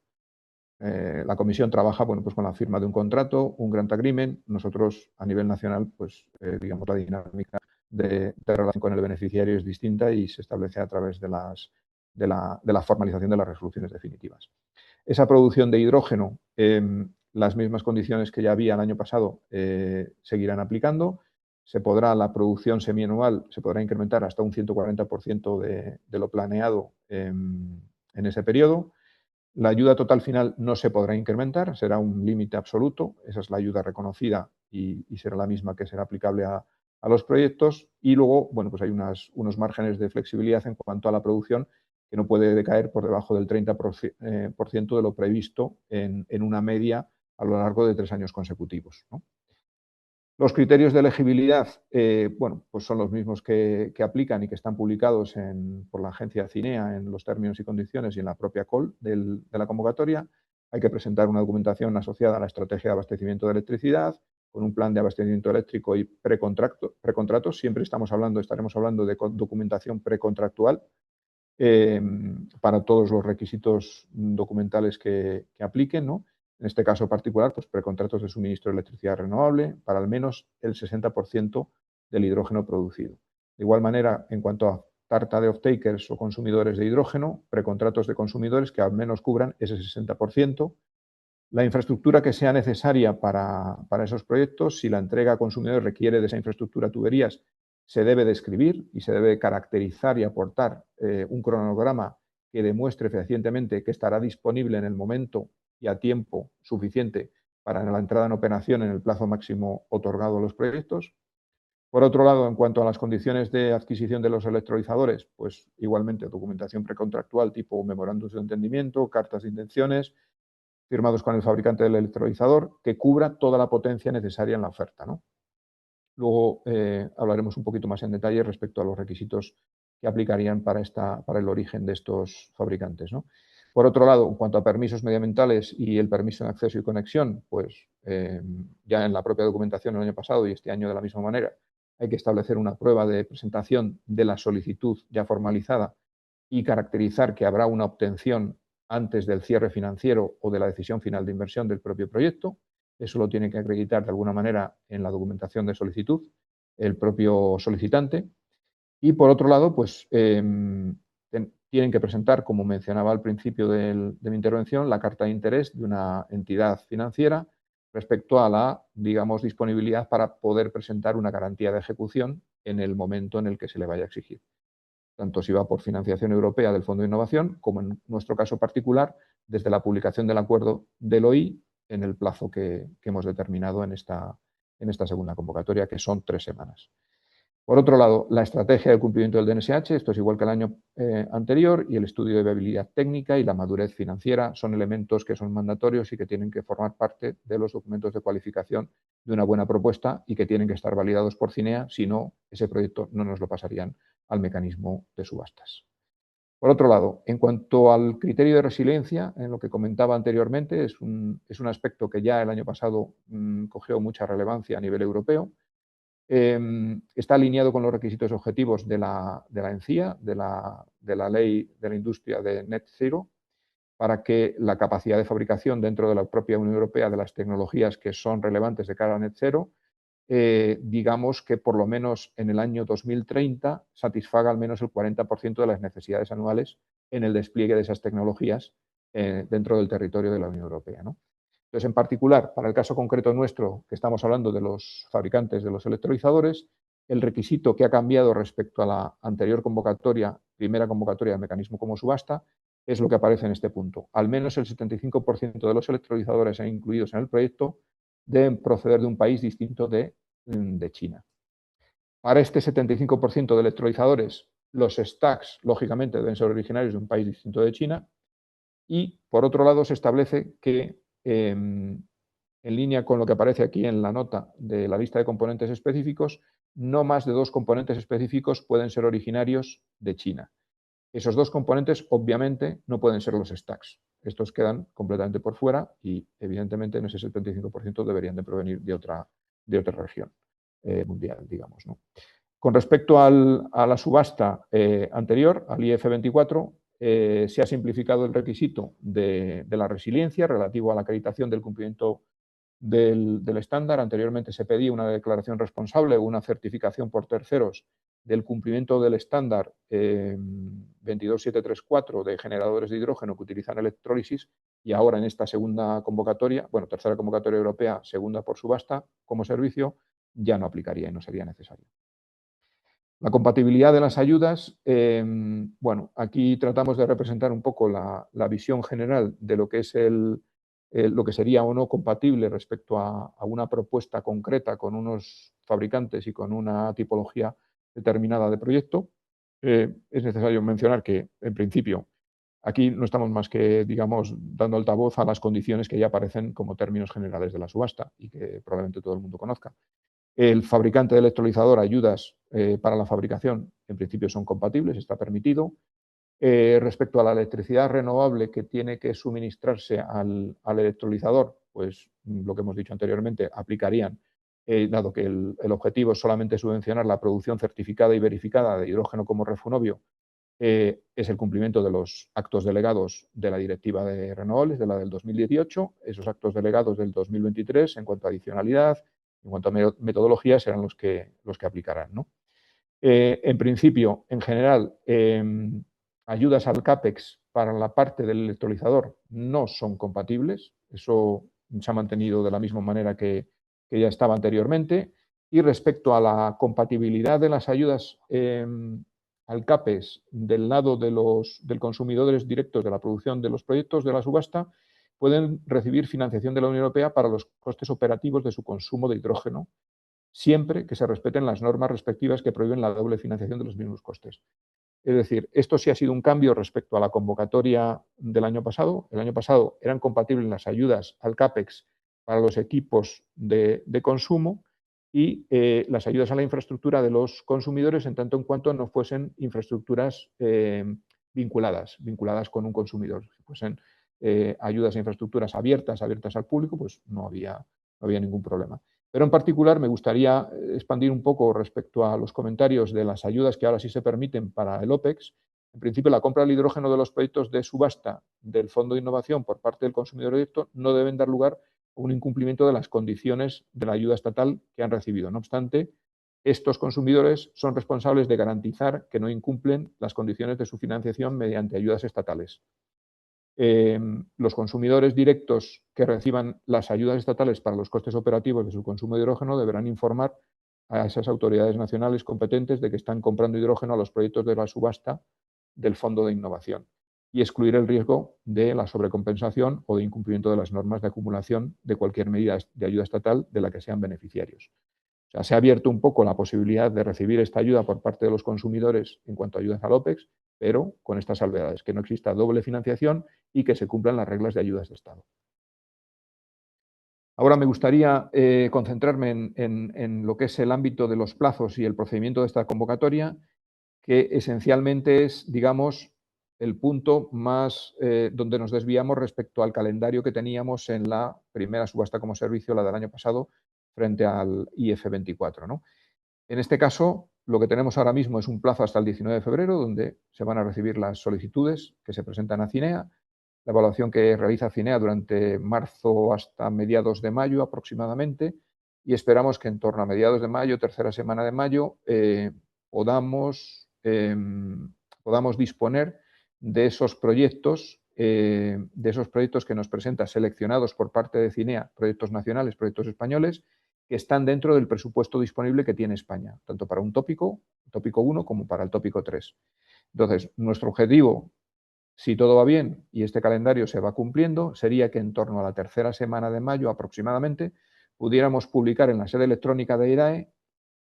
La comisión trabaja, bueno, pues con la firma de un contrato, un grant agreement. Nosotros, a nivel nacional, pues digamos, la dinámica de relación con el beneficiario es distinta y se establece a través de la formalización de las resoluciones definitivas. Esa producción de hidrógeno, las mismas condiciones que ya había el año pasado seguirán aplicando. La producción semianual se podrá incrementar hasta un 140% de lo planeado en ese periodo. La ayuda total final no se podrá incrementar, será un límite absoluto. Esa es la ayuda reconocida y será la misma que será aplicable a los proyectos. Y luego, bueno, pues hay unos márgenes de flexibilidad en cuanto a la producción que no puede decaer por debajo del 30% de lo previsto en una media a lo largo de 3 años consecutivos, ¿no? Los criterios de elegibilidad, bueno, pues son los mismos que aplican y que están publicados por la agencia CINEA en los términos y condiciones y en la propia COL de la convocatoria. Hay que presentar una documentación asociada a la estrategia de abastecimiento de electricidad, con un plan de abastecimiento eléctrico y precontratos. Siempre estaremos hablando de documentación precontractual para todos los requisitos documentales que apliquen, ¿no? En este caso particular, pues precontratos de suministro de electricidad renovable para al menos el 60% del hidrógeno producido. De igual manera, en cuanto a tarta de off-takers o consumidores de hidrógeno, precontratos de consumidores que al menos cubran ese 60%. La infraestructura que sea necesaria para esos proyectos, si la entrega a consumidores requiere de esa infraestructura tuberías, se debe describir y se debe caracterizar y aportar un cronograma que demuestre fehacientemente que estará disponible en el momento y a tiempo suficiente para la entrada en operación en el plazo máximo otorgado a los proyectos. Por otro lado, en cuanto a las condiciones de adquisición de los electrolizadores, pues igualmente documentación precontractual tipo memorándums de entendimiento, cartas de intenciones, firmados con el fabricante del electrolizador, que cubra toda la potencia necesaria en la oferta, ¿no? Luego hablaremos un poquito más en detalle respecto a los requisitos que aplicarían para el origen de estos fabricantes, ¿no? Por otro lado, en cuanto a permisos medioambientales y el permiso de acceso y conexión, pues ya en la propia documentación el año pasado y este año de la misma manera, hay que establecer una prueba de presentación de la solicitud ya formalizada y caracterizar que habrá una obtención antes del cierre financiero o de la decisión final de inversión del propio proyecto. Eso lo tiene que acreditar de alguna manera en la documentación de solicitud el propio solicitante. Y por otro lado, pues tienen que presentar, como mencionaba al principio de mi intervención, la carta de interés de una entidad financiera respecto a la, digamos, disponibilidad para poder presentar una garantía de ejecución en el momento en el que se le vaya a exigir. Tanto si va por financiación europea del Fondo de Innovación, como en nuestro caso particular, desde la publicación del acuerdo del OI en el plazo que hemos determinado en esta segunda convocatoria, que son 3 semanas. Por otro lado, la estrategia de cumplimiento del DNSH, esto es igual que el año anterior, y el estudio de viabilidad técnica y la madurez financiera son elementos que son mandatorios y que tienen que formar parte de los documentos de cualificación de una buena propuesta y que tienen que estar validados por CINEA, si no, ese proyecto no nos lo pasarían al mecanismo de subastas. Por otro lado, en cuanto al criterio de resiliencia, en lo que comentaba anteriormente, es un aspecto que ya el año pasado cogió mucha relevancia a nivel europeo. Está alineado con los requisitos objetivos de la ENCIA, de la Ley de la Industria de Net Zero, para que la capacidad de fabricación dentro de la propia Unión Europea de las tecnologías que son relevantes de cara a Net Zero, digamos que por lo menos en el año 2030 satisfaga al menos el 40% de las necesidades anuales en el despliegue de esas tecnologías dentro del territorio de la Unión Europea, ¿no? Entonces, en particular, para el caso concreto nuestro, que estamos hablando de los fabricantes de los electrolizadores, el requisito que ha cambiado respecto a la anterior convocatoria, primera convocatoria del mecanismo como subasta, es lo que aparece en este punto. Al menos el 75% de los electrolizadores incluidos en el proyecto deben proceder de un país distinto de China. Para este 75% de electrolizadores, los stacks, lógicamente, deben ser originarios de un país distinto de China. Y, por otro lado, se establece que en línea con lo que aparece aquí en la nota de la lista de componentes específicos, no más de 2 componentes específicos pueden ser originarios de China. Esos 2 componentes, obviamente, no pueden ser los stacks. Estos quedan completamente por fuera y, evidentemente, en ese 75% deberían de provenir de otra región mundial, digamos, ¿no? Con respecto a la subasta anterior, al IF24, se ha simplificado el requisito de la resiliencia relativo a la acreditación del cumplimiento del estándar. Anteriormente se pedía una declaración responsable o una certificación por terceros del cumplimiento del estándar 22734 de generadores de hidrógeno que utilizan electrólisis, y ahora en esta segunda convocatoria, bueno, tercera convocatoria europea, segunda por subasta como servicio, ya no aplicaría y no sería necesario. La compatibilidad de las ayudas, bueno, aquí tratamos de representar un poco la visión general de lo que es lo que sería o no compatible respecto a una propuesta concreta con unos fabricantes y con una tipología determinada de proyecto. Es necesario mencionar que, en principio, aquí no estamos más que, digamos, dando altavoz a las condiciones que ya aparecen como términos generales de la subasta y que probablemente todo el mundo conozca. El fabricante de electrolizador, ayudas para la fabricación, en principio son compatibles, está permitido. Respecto a la electricidad renovable que tiene que suministrarse al electrolizador, pues lo que hemos dicho anteriormente, aplicarían, dado que el objetivo es solamente subvencionar la producción certificada y verificada de hidrógeno como refunovio, es el cumplimiento de los actos delegados de la Directiva de Renovables, de la del 2018, esos actos delegados del 2023, en cuanto a adicionalidad, en cuanto a metodología, serán los que aplicarán, ¿no? En principio, en general, ayudas al CAPEX para la parte del electrolizador no son compatibles. Eso se ha mantenido de la misma manera que ya estaba anteriormente. Y respecto a la compatibilidad de las ayudas al CAPEX del lado del consumidores directos de la producción de los proyectos de la subasta, pueden recibir financiación de la Unión Europea para los costes operativos de su consumo de hidrógeno, siempre que se respeten las normas respectivas que prohíben la doble financiación de los mismos costes. Es decir, esto sí ha sido un cambio respecto a la convocatoria del año pasado. El año pasado eran compatibles las ayudas al CAPEX para los equipos de consumo y las ayudas a la infraestructura de los consumidores, en tanto en cuanto no fuesen infraestructuras vinculadas con un consumidor. Si fuesen ayudas a infraestructuras abiertas al público, pues no había ningún problema. Pero en particular me gustaría expandir un poco respecto a los comentarios de las ayudas que ahora sí se permiten para el OPEX. En principio, la compra del hidrógeno de los proyectos de subasta del Fondo de Innovación por parte del consumidor directo no deben dar lugar a un incumplimiento de las condiciones de la ayuda estatal que han recibido. No obstante, estos consumidores son responsables de garantizar que no incumplen las condiciones de su financiación mediante ayudas estatales. Los consumidores directos que reciban las ayudas estatales para los costes operativos de su consumo de hidrógeno deberán informar a esas autoridades nacionales competentes de que están comprando hidrógeno a los proyectos de la subasta del Fondo de Innovación y excluir el riesgo de la sobrecompensación o de incumplimiento de las normas de acumulación de cualquier medida de ayuda estatal de la que sean beneficiarios. O sea, se ha abierto un poco la posibilidad de recibir esta ayuda por parte de los consumidores en cuanto a ayudas al OPEX, pero con estas salvedades, que no exista doble financiación y que se cumplan las reglas de ayudas de Estado. Ahora me gustaría concentrarme en lo que es el ámbito de los plazos y el procedimiento de esta convocatoria, que esencialmente es, digamos, el punto más donde nos desviamos respecto al calendario que teníamos en la primera subasta como servicio, la del año pasado, frente al IF24, ¿no? En este caso, lo que tenemos ahora mismo es un plazo hasta el 19 de febrero, donde se van a recibir las solicitudes que se presentan a CINEA, la evaluación que realiza CINEA durante marzo hasta mediados de mayo aproximadamente, y esperamos que en torno a mediados de mayo, tercera semana de mayo, podamos disponer de esos proyectos que nos presenta seleccionados por parte de CINEA, proyectos nacionales, proyectos españoles, que están dentro del presupuesto disponible que tiene España, tanto para un tópico 1, como para el tópico 3. Entonces, nuestro objetivo, si todo va bien y este calendario se va cumpliendo, sería que en torno a la tercera semana de mayo aproximadamente pudiéramos publicar en la sede electrónica de IDAE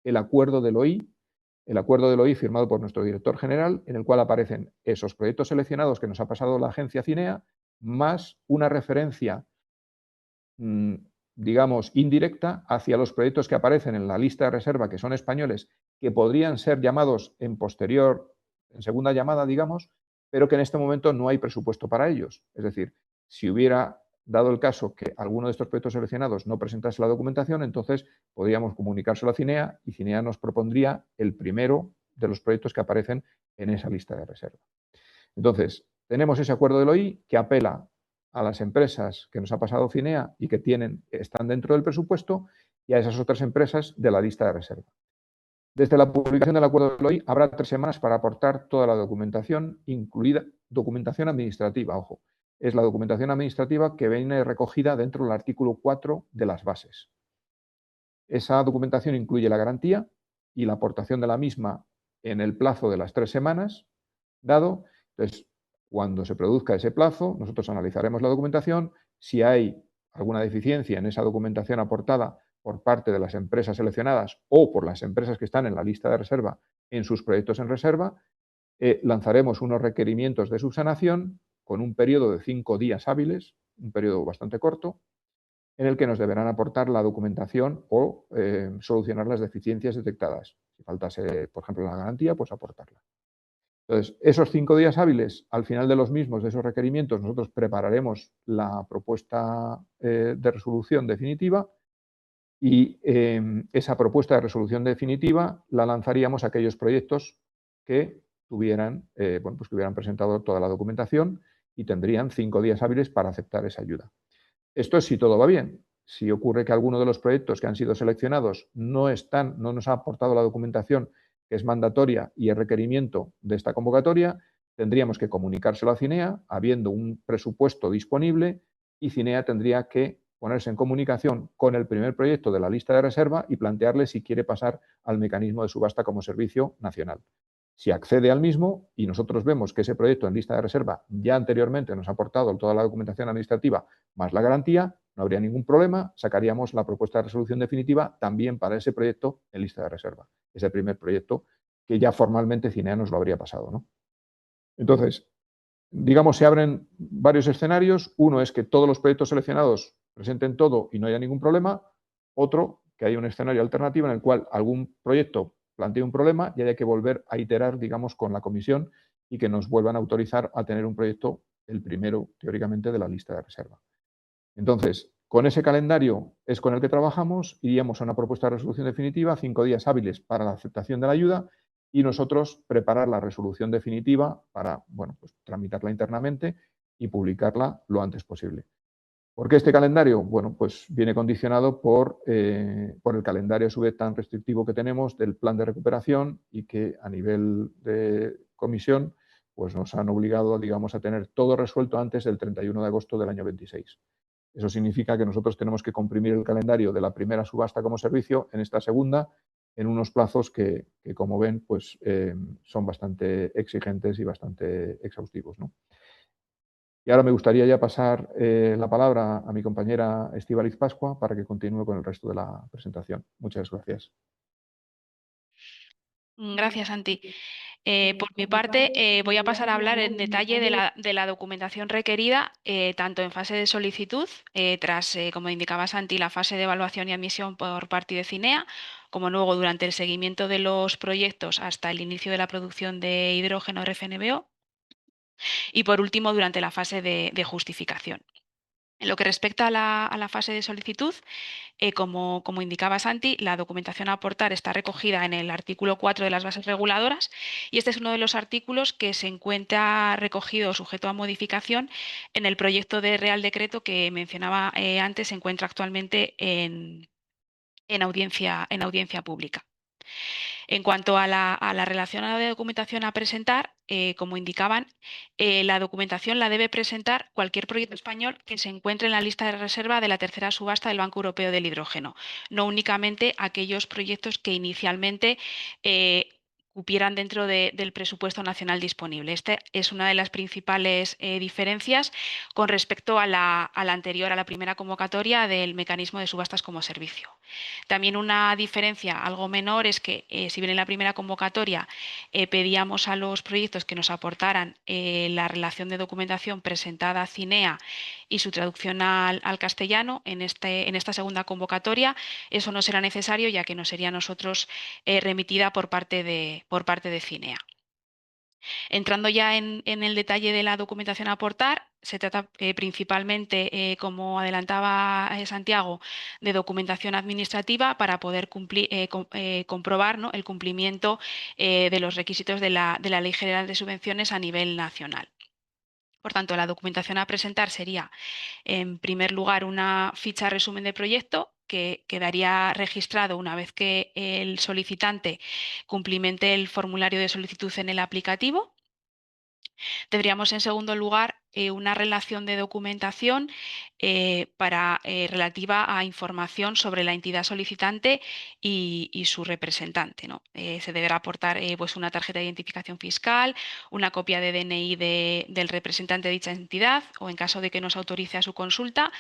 el acuerdo del OI firmado por nuestro director general, en el cual aparecen esos proyectos seleccionados que nos ha pasado la agencia CINEA, más una referencia digamos, indirecta hacia los proyectos que aparecen en la lista de reserva, que son españoles, que podrían ser llamados en posterior, en segunda llamada, digamos, pero que en este momento no hay presupuesto para ellos. Es decir, si hubiera dado el caso que alguno de estos proyectos seleccionados no presentase la documentación, entonces podríamos comunicárselo a Cinea y Cinea nos propondría el primero de los proyectos que aparecen en esa lista de reserva. Entonces, tenemos ese acuerdo del OI que apela a las empresas que nos ha pasado Cinea y que están dentro del presupuesto y a esas otras empresas de la lista de reserva. Desde la publicación del acuerdo del OI habrá 3 semanas para aportar toda la documentación, incluida documentación administrativa, ojo. Es la documentación administrativa que viene recogida dentro del artículo 4 de las bases. Esa documentación incluye la garantía y la aportación de la misma en el plazo de las 3 semanas dado. Entonces, cuando se produzca ese plazo, nosotros analizaremos la documentación. Si hay alguna deficiencia en esa documentación aportada por parte de las empresas seleccionadas o por las empresas que están en la lista de reserva en sus proyectos en reserva, lanzaremos unos requerimientos de subsanación con un periodo de 5 días hábiles, un periodo bastante corto, en el que nos deberán aportar la documentación o solucionar las deficiencias detectadas. Si faltase, por ejemplo, la garantía, pues aportarla. Entonces, esos 5 días hábiles, al final de los mismos, de esos requerimientos, nosotros prepararemos la propuesta de resolución definitiva y esa propuesta de resolución definitiva la lanzaríamos a aquellos proyectos que tuvieran, bueno, pues que hubieran presentado toda la documentación y tendrían 5 días hábiles para aceptar esa ayuda. Esto es si todo va bien. Si ocurre que alguno de los proyectos que han sido seleccionados no nos ha aportado la documentación que es mandatoria y el requerimiento de esta convocatoria, tendríamos que comunicárselo a Cinea, habiendo un presupuesto disponible, y Cinea tendría que ponerse en comunicación con el primer proyecto de la lista de reserva y plantearle si quiere pasar al mecanismo de subasta como servicio nacional. Si accede al mismo y nosotros vemos que ese proyecto en lista de reserva ya anteriormente nos ha aportado toda la documentación administrativa más la garantía, no habría ningún problema, sacaríamos la propuesta de resolución definitiva también para ese proyecto en lista de reserva. Es el primer proyecto que ya formalmente Cinea nos lo habría pasado, ¿no? Entonces, digamos, se abren varios escenarios. Uno es que todos los proyectos seleccionados presenten todo y no haya ningún problema. Otro, que haya un escenario alternativo en el cual algún proyecto plantee un problema y haya que volver a iterar, digamos, con la comisión y que nos vuelvan a autorizar a tener un proyecto, el primero, teóricamente, de la lista de reserva. Entonces, con ese calendario es con el que trabajamos, iríamos a una propuesta de resolución definitiva, 5 días hábiles para la aceptación de la ayuda y nosotros preparar la resolución definitiva para, bueno, pues tramitarla internamente y publicarla lo antes posible. ¿Por qué este calendario? Bueno, pues viene condicionado por el calendario a su vez tan restrictivo que tenemos del plan de recuperación y que a nivel de comisión pues nos han obligado, digamos, a tener todo resuelto antes del 31 de agosto del año 26. Eso significa que nosotros tenemos que comprimir el calendario de la primera subasta como servicio en esta segunda en unos plazos que como ven, pues son bastante exigentes y bastante exhaustivos, ¿no? Y ahora me gustaría ya pasar la palabra a mi compañera Estíbaliz Pascua para que continúe con el resto de la presentación. Muchas gracias. Gracias, Santi. Por mi parte, voy a pasar a hablar en detalle de la documentación requerida, tanto en fase de solicitud, tras, como indicaba Santi, la fase de evaluación y admisión por parte de Cinea, como luego durante el seguimiento de los proyectos hasta el inicio de la producción de hidrógeno RFNBO, y por último, durante la fase de justificación. En lo que respecta a la fase de solicitud, como indicaba Santi, la documentación a aportar está recogida en el artículo 4 de las bases reguladoras y este es uno de los artículos que se encuentra recogido sujeto a modificación en el proyecto de Real Decreto que mencionaba antes, se encuentra actualmente en audiencia pública. En cuanto a la relación de documentación a presentar, como indicaban, la documentación la debe presentar cualquier proyecto español que se encuentre en la lista de reserva de la tercera subasta del Banco Europeo del Hidrógeno, no únicamente aquellos proyectos que inicialmente cupieran dentro del presupuesto nacional disponible. Esta es una de las principales diferencias con respecto a la anterior, a la primera convocatoria del mecanismo de subastas como servicio. También una diferencia algo menor es que, si bien en la primera convocatoria pedíamos a los proyectos que nos aportaran la relación de documentación presentada a Cinea y su traducción al castellano en esta segunda convocatoria. Eso no será necesario, ya que nos sería a nosotros remitida por parte de Cinea. Entrando ya en el detalle de la documentación a aportar, se trata principalmente, como adelantaba Santiago, de documentación administrativa para poder comprobar, ¿no?, el cumplimiento de los requisitos de la Ley General de Subvenciones a nivel nacional. Por tanto, la documentación a presentar sería, en primer lugar, una ficha resumen de proyecto que quedaría registrado una vez que el solicitante cumplimente el formulario de solicitud en el aplicativo. Tendríamos, en segundo lugar, una relación de documentación relativa a información sobre la entidad solicitante y su representante, ¿no? Se deberá aportar pues una tarjeta de identificación fiscal, una copia de DNI del representante de dicha entidad, o en caso de que nos autorice a su consulta,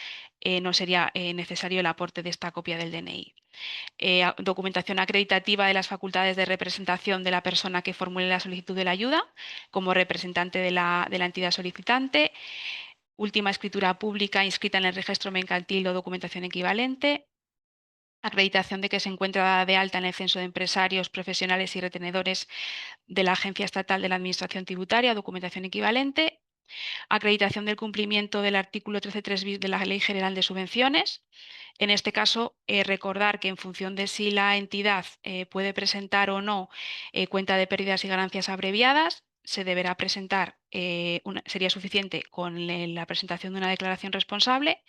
no sería necesario el aporte de esta copia del DNI. Documentación acreditativa de las facultades de representación de la persona que formule la solicitud de la ayuda como representante de la entidad solicitante, última escritura pública inscrita en el registro mercantil o documentación equivalente, acreditación de que se encuentra de alta en el censo de empresarios, profesionales y retenedores de la Agencia Estatal de la Administración Tributaria, documentación equivalente, acreditación del cumplimiento del artículo 13.3 bis de la Ley General de Subvenciones. En este caso, recordar que en función de si la entidad puede presentar o no cuenta de pérdidas y ganancias abreviadas, se deberá presentar, sería suficiente con la presentación de una declaración responsable.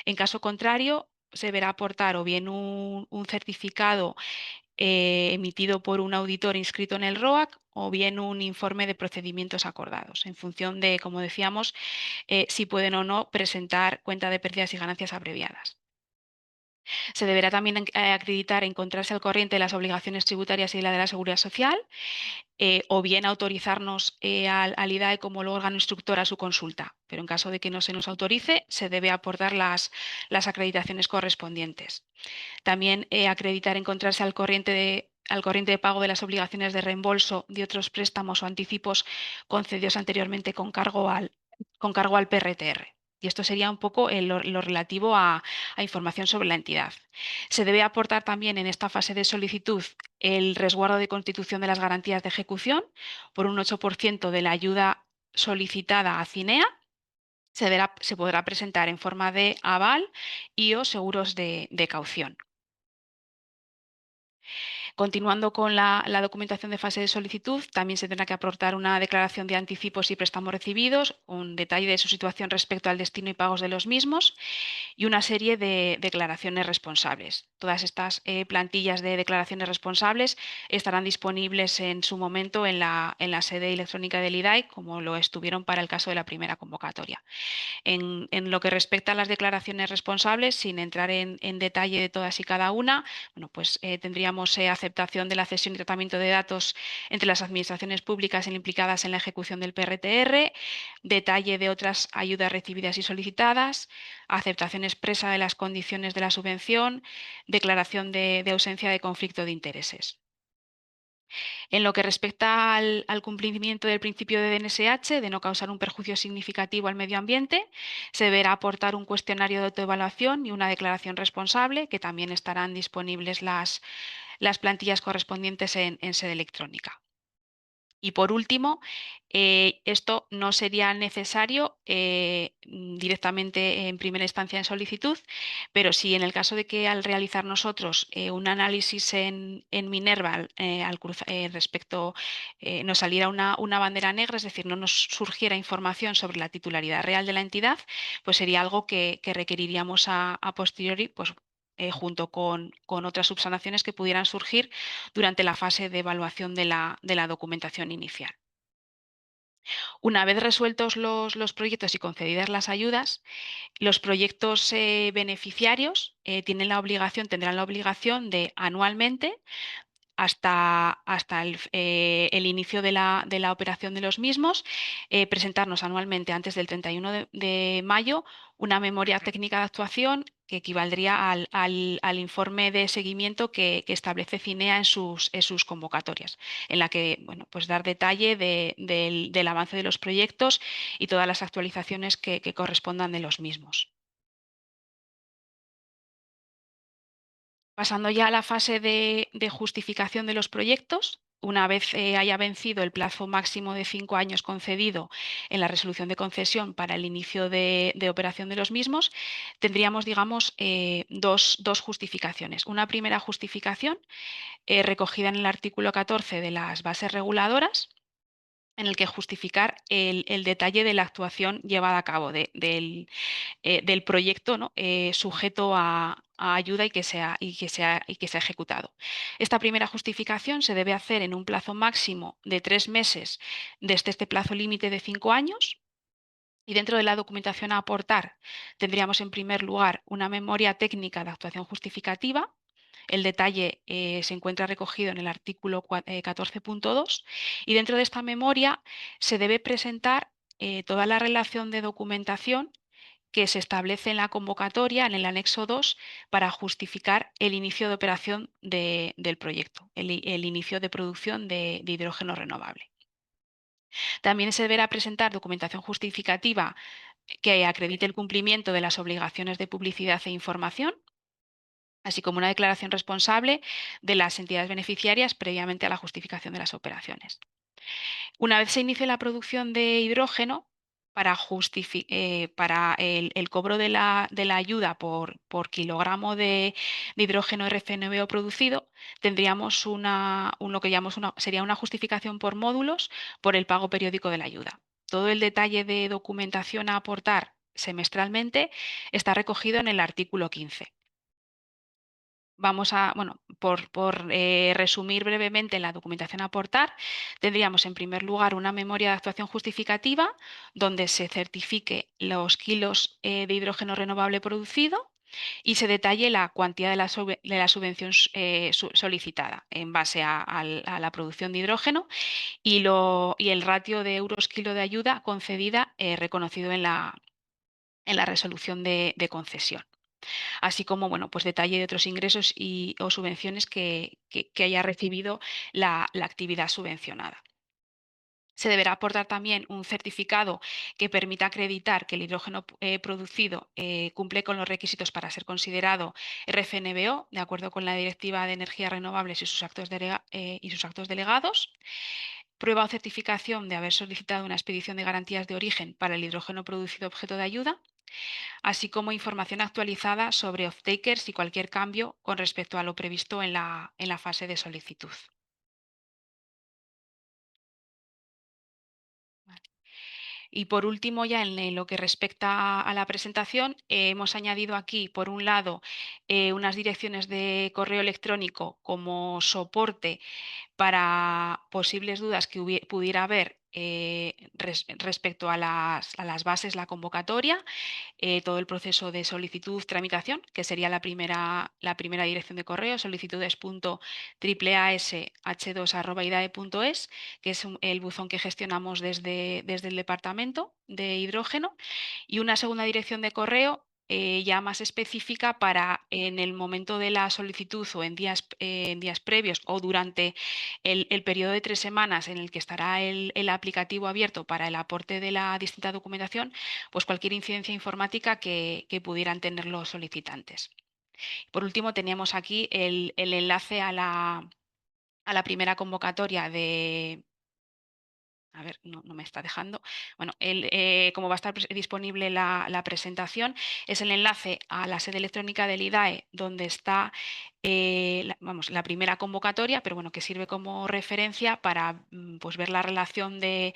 En caso contrario, se deberá aportar o bien un certificado emitido por un auditor inscrito en el ROAC, o bien un informe de procedimientos acordados, en función de, como decíamos, si pueden o no presentar cuenta de pérdidas y ganancias abreviadas. Se deberá también acreditar encontrarse al corriente de las obligaciones tributarias y la de la Seguridad Social, o bien autorizarnos al IDAE como el órgano instructor a su consulta. Pero en caso de que no se nos autorice, se debe aportar las acreditaciones correspondientes. También acreditar encontrarse al corriente de pago de las obligaciones de reembolso de otros préstamos o anticipos concedidos anteriormente con cargo al PRTR. Y esto sería un poco lo relativo a información sobre la entidad. Se debe aportar también en esta fase de solicitud el resguardo de constitución de las garantías de ejecución por un 8% de la ayuda solicitada a Cinea. Se podrá presentar en forma de aval y o seguros de caución. Continuando con la documentación de fase de solicitud, también se tendrá que aportar una declaración de anticipos y préstamos recibidos, un detalle de su situación respecto al destino y pagos de los mismos, y una serie de declaraciones responsables. Todas estas plantillas de declaraciones responsables estarán disponibles en su momento en la sede electrónica del IDAE, como lo estuvieron para el caso de la primera convocatoria. En lo que respecta a las declaraciones responsables, sin entrar en detalle de todas y cada una, bueno, pues tendríamos aceptación de la cesión y tratamiento de datos entre las administraciones públicas implicadas en la ejecución del PRTR, detalle de otras ayudas recibidas y solicitadas, aceptación expresa de las condiciones de la subvención, declaración de ausencia de conflicto de intereses. En lo que respecta al cumplimiento del principio de DNSH, de no causar un perjuicio significativo al medio ambiente, se deberá aportar un cuestionario de autoevaluación y una declaración responsable, que también estarán disponibles las plantillas correspondientes en sede electrónica. Y por último, esto no sería necesario directamente en primera instancia en solicitud, pero sí en el caso de que al realizar nosotros un análisis en Minerva nos saliera una bandera negra, es decir, no nos surgiera información sobre la titularidad real de la entidad, pues sería algo que requeriríamos a posteriori, pues, junto con otras subsanaciones que pudieran surgir durante la fase de evaluación de la documentación inicial. Una vez resueltos los proyectos y concedidas las ayudas, los proyectos beneficiarios tendrán la obligación de anualmente, hasta el inicio de la operación de los mismos, presentarnos anualmente antes del 31 de mayo una memoria técnica de actuación que equivaldría al informe de seguimiento que establece CINEA en sus convocatorias, en la que bueno, pues dar detalle del avance de los proyectos y todas las actualizaciones que correspondan de los mismos. Pasando ya a la fase de justificación de los proyectos, una vez haya vencido el plazo máximo de 5 años concedido en la resolución de concesión para el inicio de operación de los mismos, tendríamos, digamos, dos justificaciones. Una primera justificación recogida en el artículo 14 de las bases reguladoras, en el que justificar el detalle de la actuación llevada a cabo del proyecto, ¿no? Sujeto a ayuda y que sea ejecutado. Esta primera justificación se debe hacer en un plazo máximo de 3 meses desde este plazo límite de 5 años. Y dentro de la documentación a aportar tendríamos en primer lugar una memoria técnica de actuación justificativa. El detalle se encuentra recogido en el artículo 14.2 y dentro de esta memoria se debe presentar toda la relación de documentación que se establece en la convocatoria, en el anexo 2, para justificar el inicio de operación del proyecto, el inicio de producción de hidrógeno renovable. También se deberá presentar documentación justificativa que acredite el cumplimiento de las obligaciones de publicidad e información, así como una declaración responsable de las entidades beneficiarias previamente a la justificación de las operaciones. Una vez se inicie la producción de hidrógeno, para el cobro de la ayuda por kilogramo de hidrógeno RCNBO producido, tendríamos lo que llamamos sería una justificación por módulos por el pago periódico de la ayuda. Todo el detalle de documentación a aportar semestralmente está recogido en el artículo 15. Vamos a, bueno, por resumir brevemente la documentación a aportar, tendríamos en primer lugar una memoria de actuación justificativa donde se certifique los kilos de hidrógeno renovable producido y se detalle la cuantía de la subvención solicitada en base a la producción de hidrógeno y el ratio de euros kilo de ayuda concedida reconocido en la resolución de concesión, así como bueno, pues detalle de otros ingresos o subvenciones que haya recibido la actividad subvencionada. Se deberá aportar también un certificado que permita acreditar que el hidrógeno producido cumple con los requisitos para ser considerado RCNBO, de acuerdo con la Directiva de Energías Renovables y sus actos delegados. Prueba o certificación de haber solicitado una expedición de garantías de origen para el hidrógeno producido objeto de ayuda, así como información actualizada sobre off-takers y cualquier cambio con respecto a lo previsto en la fase de solicitud. Vale. Y por último, ya en lo que respecta a la presentación, hemos añadido aquí, por un lado, unas direcciones de correo electrónico como soporte para posibles dudas que pudiera haber respecto a las bases, la convocatoria, todo el proceso de solicitud, tramitación, que sería la primera dirección de correo, solicitudes.aash2@idae.es, que es el buzón que gestionamos desde el departamento de hidrógeno, y una segunda dirección de correo ya más específica para en el momento de la solicitud o en días previos o durante el periodo de 3 semanas en el que estará el aplicativo abierto para el aporte de la distinta documentación, pues cualquier incidencia informática que pudieran tener los solicitantes. Por último, teníamos aquí el enlace a la primera convocatoria de... A ver, no me está dejando. Bueno, como va a estar disponible la presentación, es el enlace a la sede electrónica del IDAE, donde está la primera convocatoria, pero bueno, que sirve como referencia para pues ver la relación de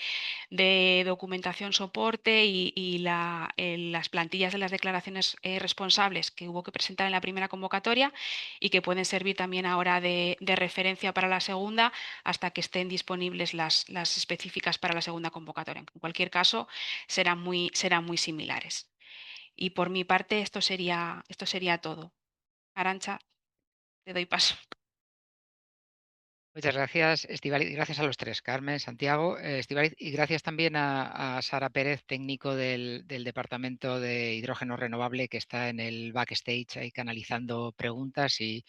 documentación soporte y las plantillas de las declaraciones responsables que hubo que presentar en la primera convocatoria y que pueden servir también ahora de referencia para la segunda hasta que estén disponibles las específicas para la segunda convocatoria. En cualquier caso, serán muy similares. Y por mi parte, esto sería todo. Arantxa, te doy paso. Muchas gracias, Estíbaliz. Gracias a los tres, Carmen, Santiago, Estíbaliz, y gracias también a Sara Pérez, técnico del Departamento de Hidrógeno Renovable, que está en el backstage ahí canalizando preguntas y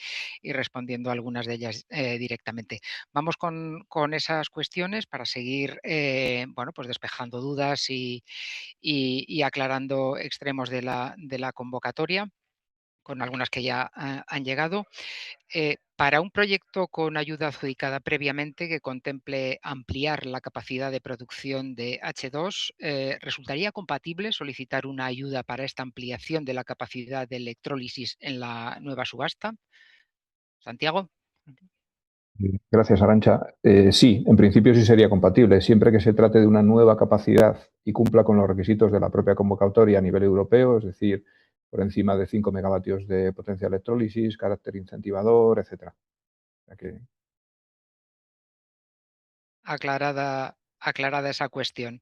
respondiendo a algunas de ellas directamente. Vamos con esas cuestiones para seguir bueno, pues despejando dudas y aclarando extremos de la convocatoria, con algunas que ya han llegado. Para un proyecto con ayuda adjudicada previamente que contemple ampliar la capacidad de producción de H2, ¿resultaría compatible solicitar una ayuda para esta ampliación de la capacidad de electrólisis en la nueva subasta? Santiago. Gracias, Arantxa. Sí, en principio sí sería compatible, siempre que se trate de una nueva capacidad y cumpla con los requisitos de la propia convocatoria a nivel europeo, es decir, por encima de 5 megavatios de potencia de electrólisis, carácter incentivador, etc. O sea que, Aclarada esa cuestión.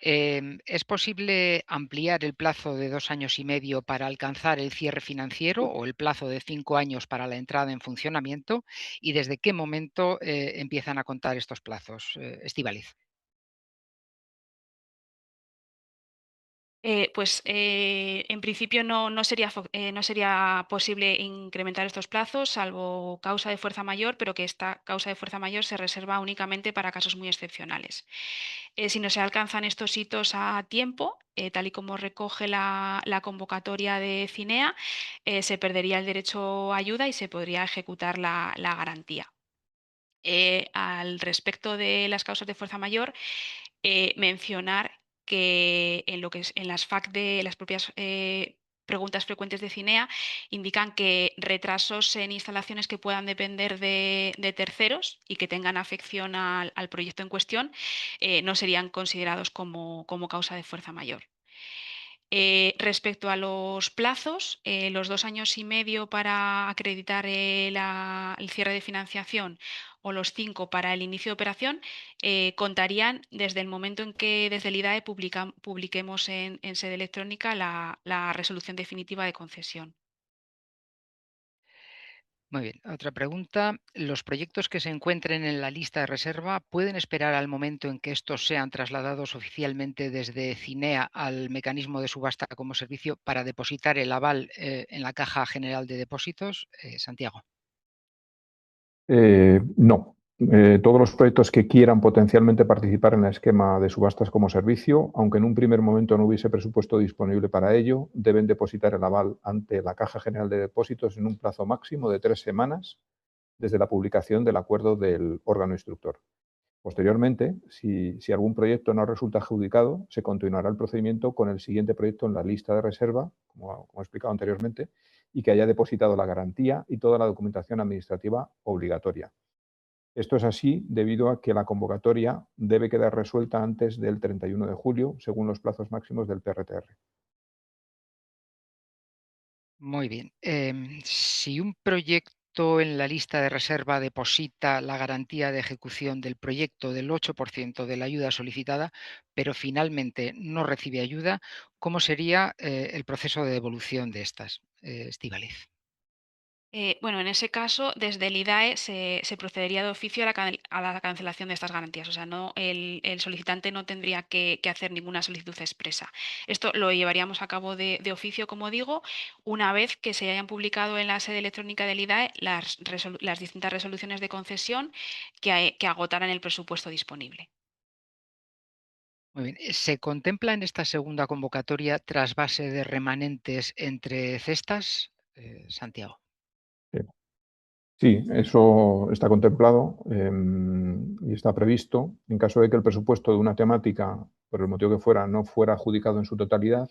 ¿Es posible ampliar el plazo de 2 años y medio para alcanzar el cierre financiero o el plazo de 5 años para la entrada en funcionamiento? ¿Y desde qué momento empiezan a contar estos plazos? Estíbaliz. En principio no sería posible incrementar estos plazos, salvo causa de fuerza mayor, pero que esta causa de fuerza mayor se reserva únicamente para casos muy excepcionales. Si no se alcanzan estos hitos a tiempo, tal y como recoge la convocatoria de Cinea, se perdería el derecho a ayuda y se podría ejecutar la garantía. Al respecto de las causas de fuerza mayor, mencionar que en lo que es en las FAQ de las propias preguntas frecuentes de Cinea indican que retrasos en instalaciones que puedan depender de terceros y que tengan afección al proyecto en cuestión no serían considerados como causa de fuerza mayor. Respecto a los plazos, los 2 años y medio para acreditar el cierre de financiación o los 5 para el inicio de operación contarían desde el momento en que desde el IDAE publiquemos en sede electrónica la resolución definitiva de concesión. Muy bien, otra pregunta. ¿Los proyectos que se encuentren en la lista de reserva pueden esperar al momento en que estos sean trasladados oficialmente desde Cinea al mecanismo de subasta como servicio para depositar el aval en la Caja General de Depósitos? Santiago. no. Todos los proyectos que quieran potencialmente participar en el esquema de subastas como servicio, aunque en un primer momento no hubiese presupuesto disponible para ello, deben depositar el aval ante la Caja General de Depósitos en un plazo máximo de 3 semanas desde la publicación del acuerdo del órgano instructor. Posteriormente, si algún proyecto no resulta adjudicado, se continuará el procedimiento con el siguiente proyecto en la lista de reserva, como he explicado anteriormente, y que haya depositado la garantía y toda la documentación administrativa obligatoria. Esto es así debido a que la convocatoria debe quedar resuelta antes del 31 de julio, según los plazos máximos del PRTR. Muy bien. Si un proyecto en la lista de reserva deposita la garantía de ejecución del proyecto del 8% de la ayuda solicitada, pero finalmente no recibe ayuda, ¿cómo sería el proceso de devolución de estas? Estíbaliz. Bueno, en ese caso, desde el IDAE se procedería de oficio a la cancelación de estas garantías. O sea, el solicitante no tendría que hacer ninguna solicitud expresa. Esto lo llevaríamos a cabo de oficio, como digo, una vez que se hayan publicado en la sede electrónica del IDAE las distintas resoluciones de concesión que agotaran el presupuesto disponible. Muy bien. ¿Se contempla en esta segunda convocatoria trasvase de remanentes entre cestas? Santiago. Sí, eso está contemplado y está previsto. En caso de que el presupuesto de una temática, por el motivo que fuera, no fuera adjudicado en su totalidad,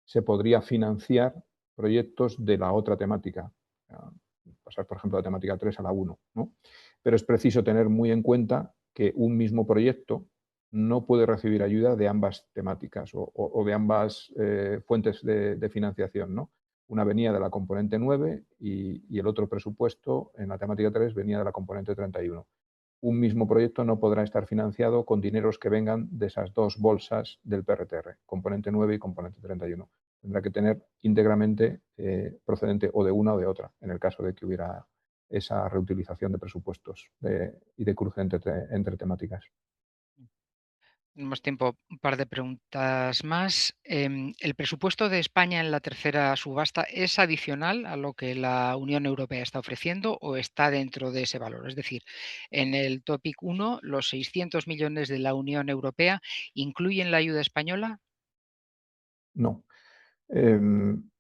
se podría financiar proyectos de la otra temática. Pasar, por ejemplo, de la temática 3 a la 1, ¿no? Pero es preciso tener muy en cuenta que un mismo proyecto no puede recibir ayuda de ambas temáticas o de ambas fuentes de financiación, ¿no? Una venía de la componente 9 y el otro presupuesto en la temática 3 venía de la componente 31. Un mismo proyecto no podrá estar financiado con dineros que vengan de esas dos bolsas del PRTR, componente 9 y componente 31. Tendrá que tener íntegramente procedente o de una o de otra, en el caso de que hubiera esa reutilización de presupuestos y de cruce entre temáticas. Tenemos tiempo, un par de preguntas más. ¿El presupuesto de España en la tercera subasta es adicional a lo que la Unión Europea está ofreciendo o está dentro de ese valor? Es decir, en el Topic 1, los 600 millones de la Unión Europea incluyen la ayuda española. No.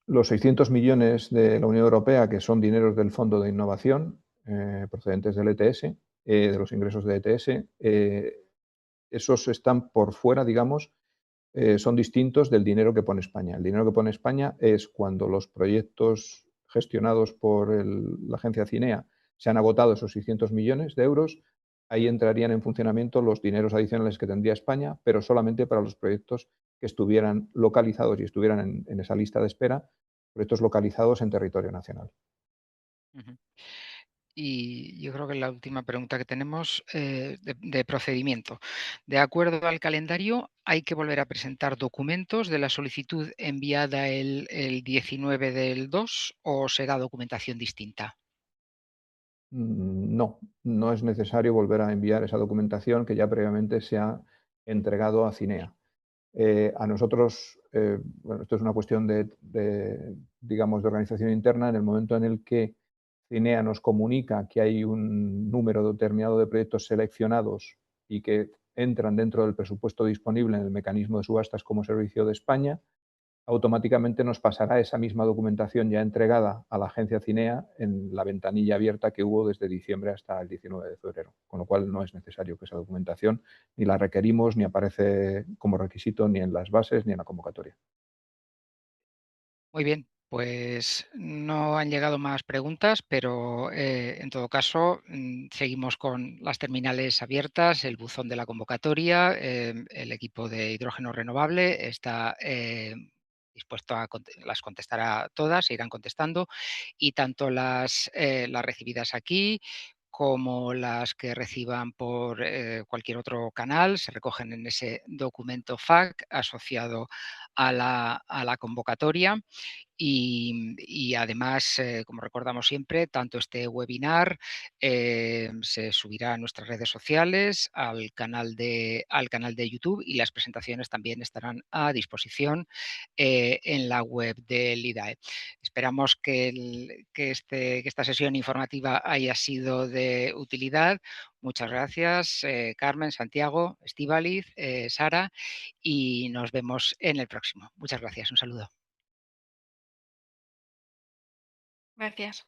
Los 600 millones de la Unión Europea, que son dineros del Fondo de Innovación, procedentes del ETS, de los ingresos de ETS, esos están por fuera, digamos, son distintos del dinero que pone España. El dinero que pone España es cuando los proyectos gestionados por la agencia CINEA se han agotado esos 600 millones de euros, ahí entrarían en funcionamiento los dineros adicionales que tendría España, pero solamente para los proyectos que estuvieran localizados y estuvieran en esa lista de espera, proyectos localizados en territorio nacional. Ujú. Y yo creo que la última pregunta que tenemos de procedimiento. De acuerdo al calendario, ¿hay que volver a presentar documentos de la solicitud enviada el 19 del 2 o será documentación distinta? No, no es necesario volver a enviar esa documentación que ya previamente se ha entregado a CINEA. A nosotros, bueno, esto es una cuestión digamos, de organización interna. En el momento en el que CINEA nos comunica que hay un número determinado de proyectos seleccionados y que entran dentro del presupuesto disponible en el mecanismo de subastas como servicio de España, automáticamente nos pasará esa misma documentación ya entregada a la agencia CINEA en la ventanilla abierta que hubo desde diciembre hasta el 19 de febrero, con lo cual no es necesario que esa documentación ni la requerimos, ni aparece como requisito ni en las bases ni en la convocatoria. Muy bien, pues no han llegado más preguntas, pero en todo caso seguimos con las terminales abiertas, el buzón de la convocatoria, el equipo de hidrógeno renovable está dispuesto a las contestará todas, se irán contestando, y tanto las recibidas aquí como las que reciban por cualquier otro canal se recogen en ese documento FAQ asociado a la convocatoria. Y además, como recordamos siempre, tanto este webinar se subirá a nuestras redes sociales, al canal de YouTube, y las presentaciones también estarán a disposición en la web del IDAE. Esperamos que esta sesión informativa haya sido de utilidad. Muchas gracias, Carmen, Santiago, Estíbaliz, Sara, y nos vemos en el próximo. Muchas gracias. Un saludo. Gracias.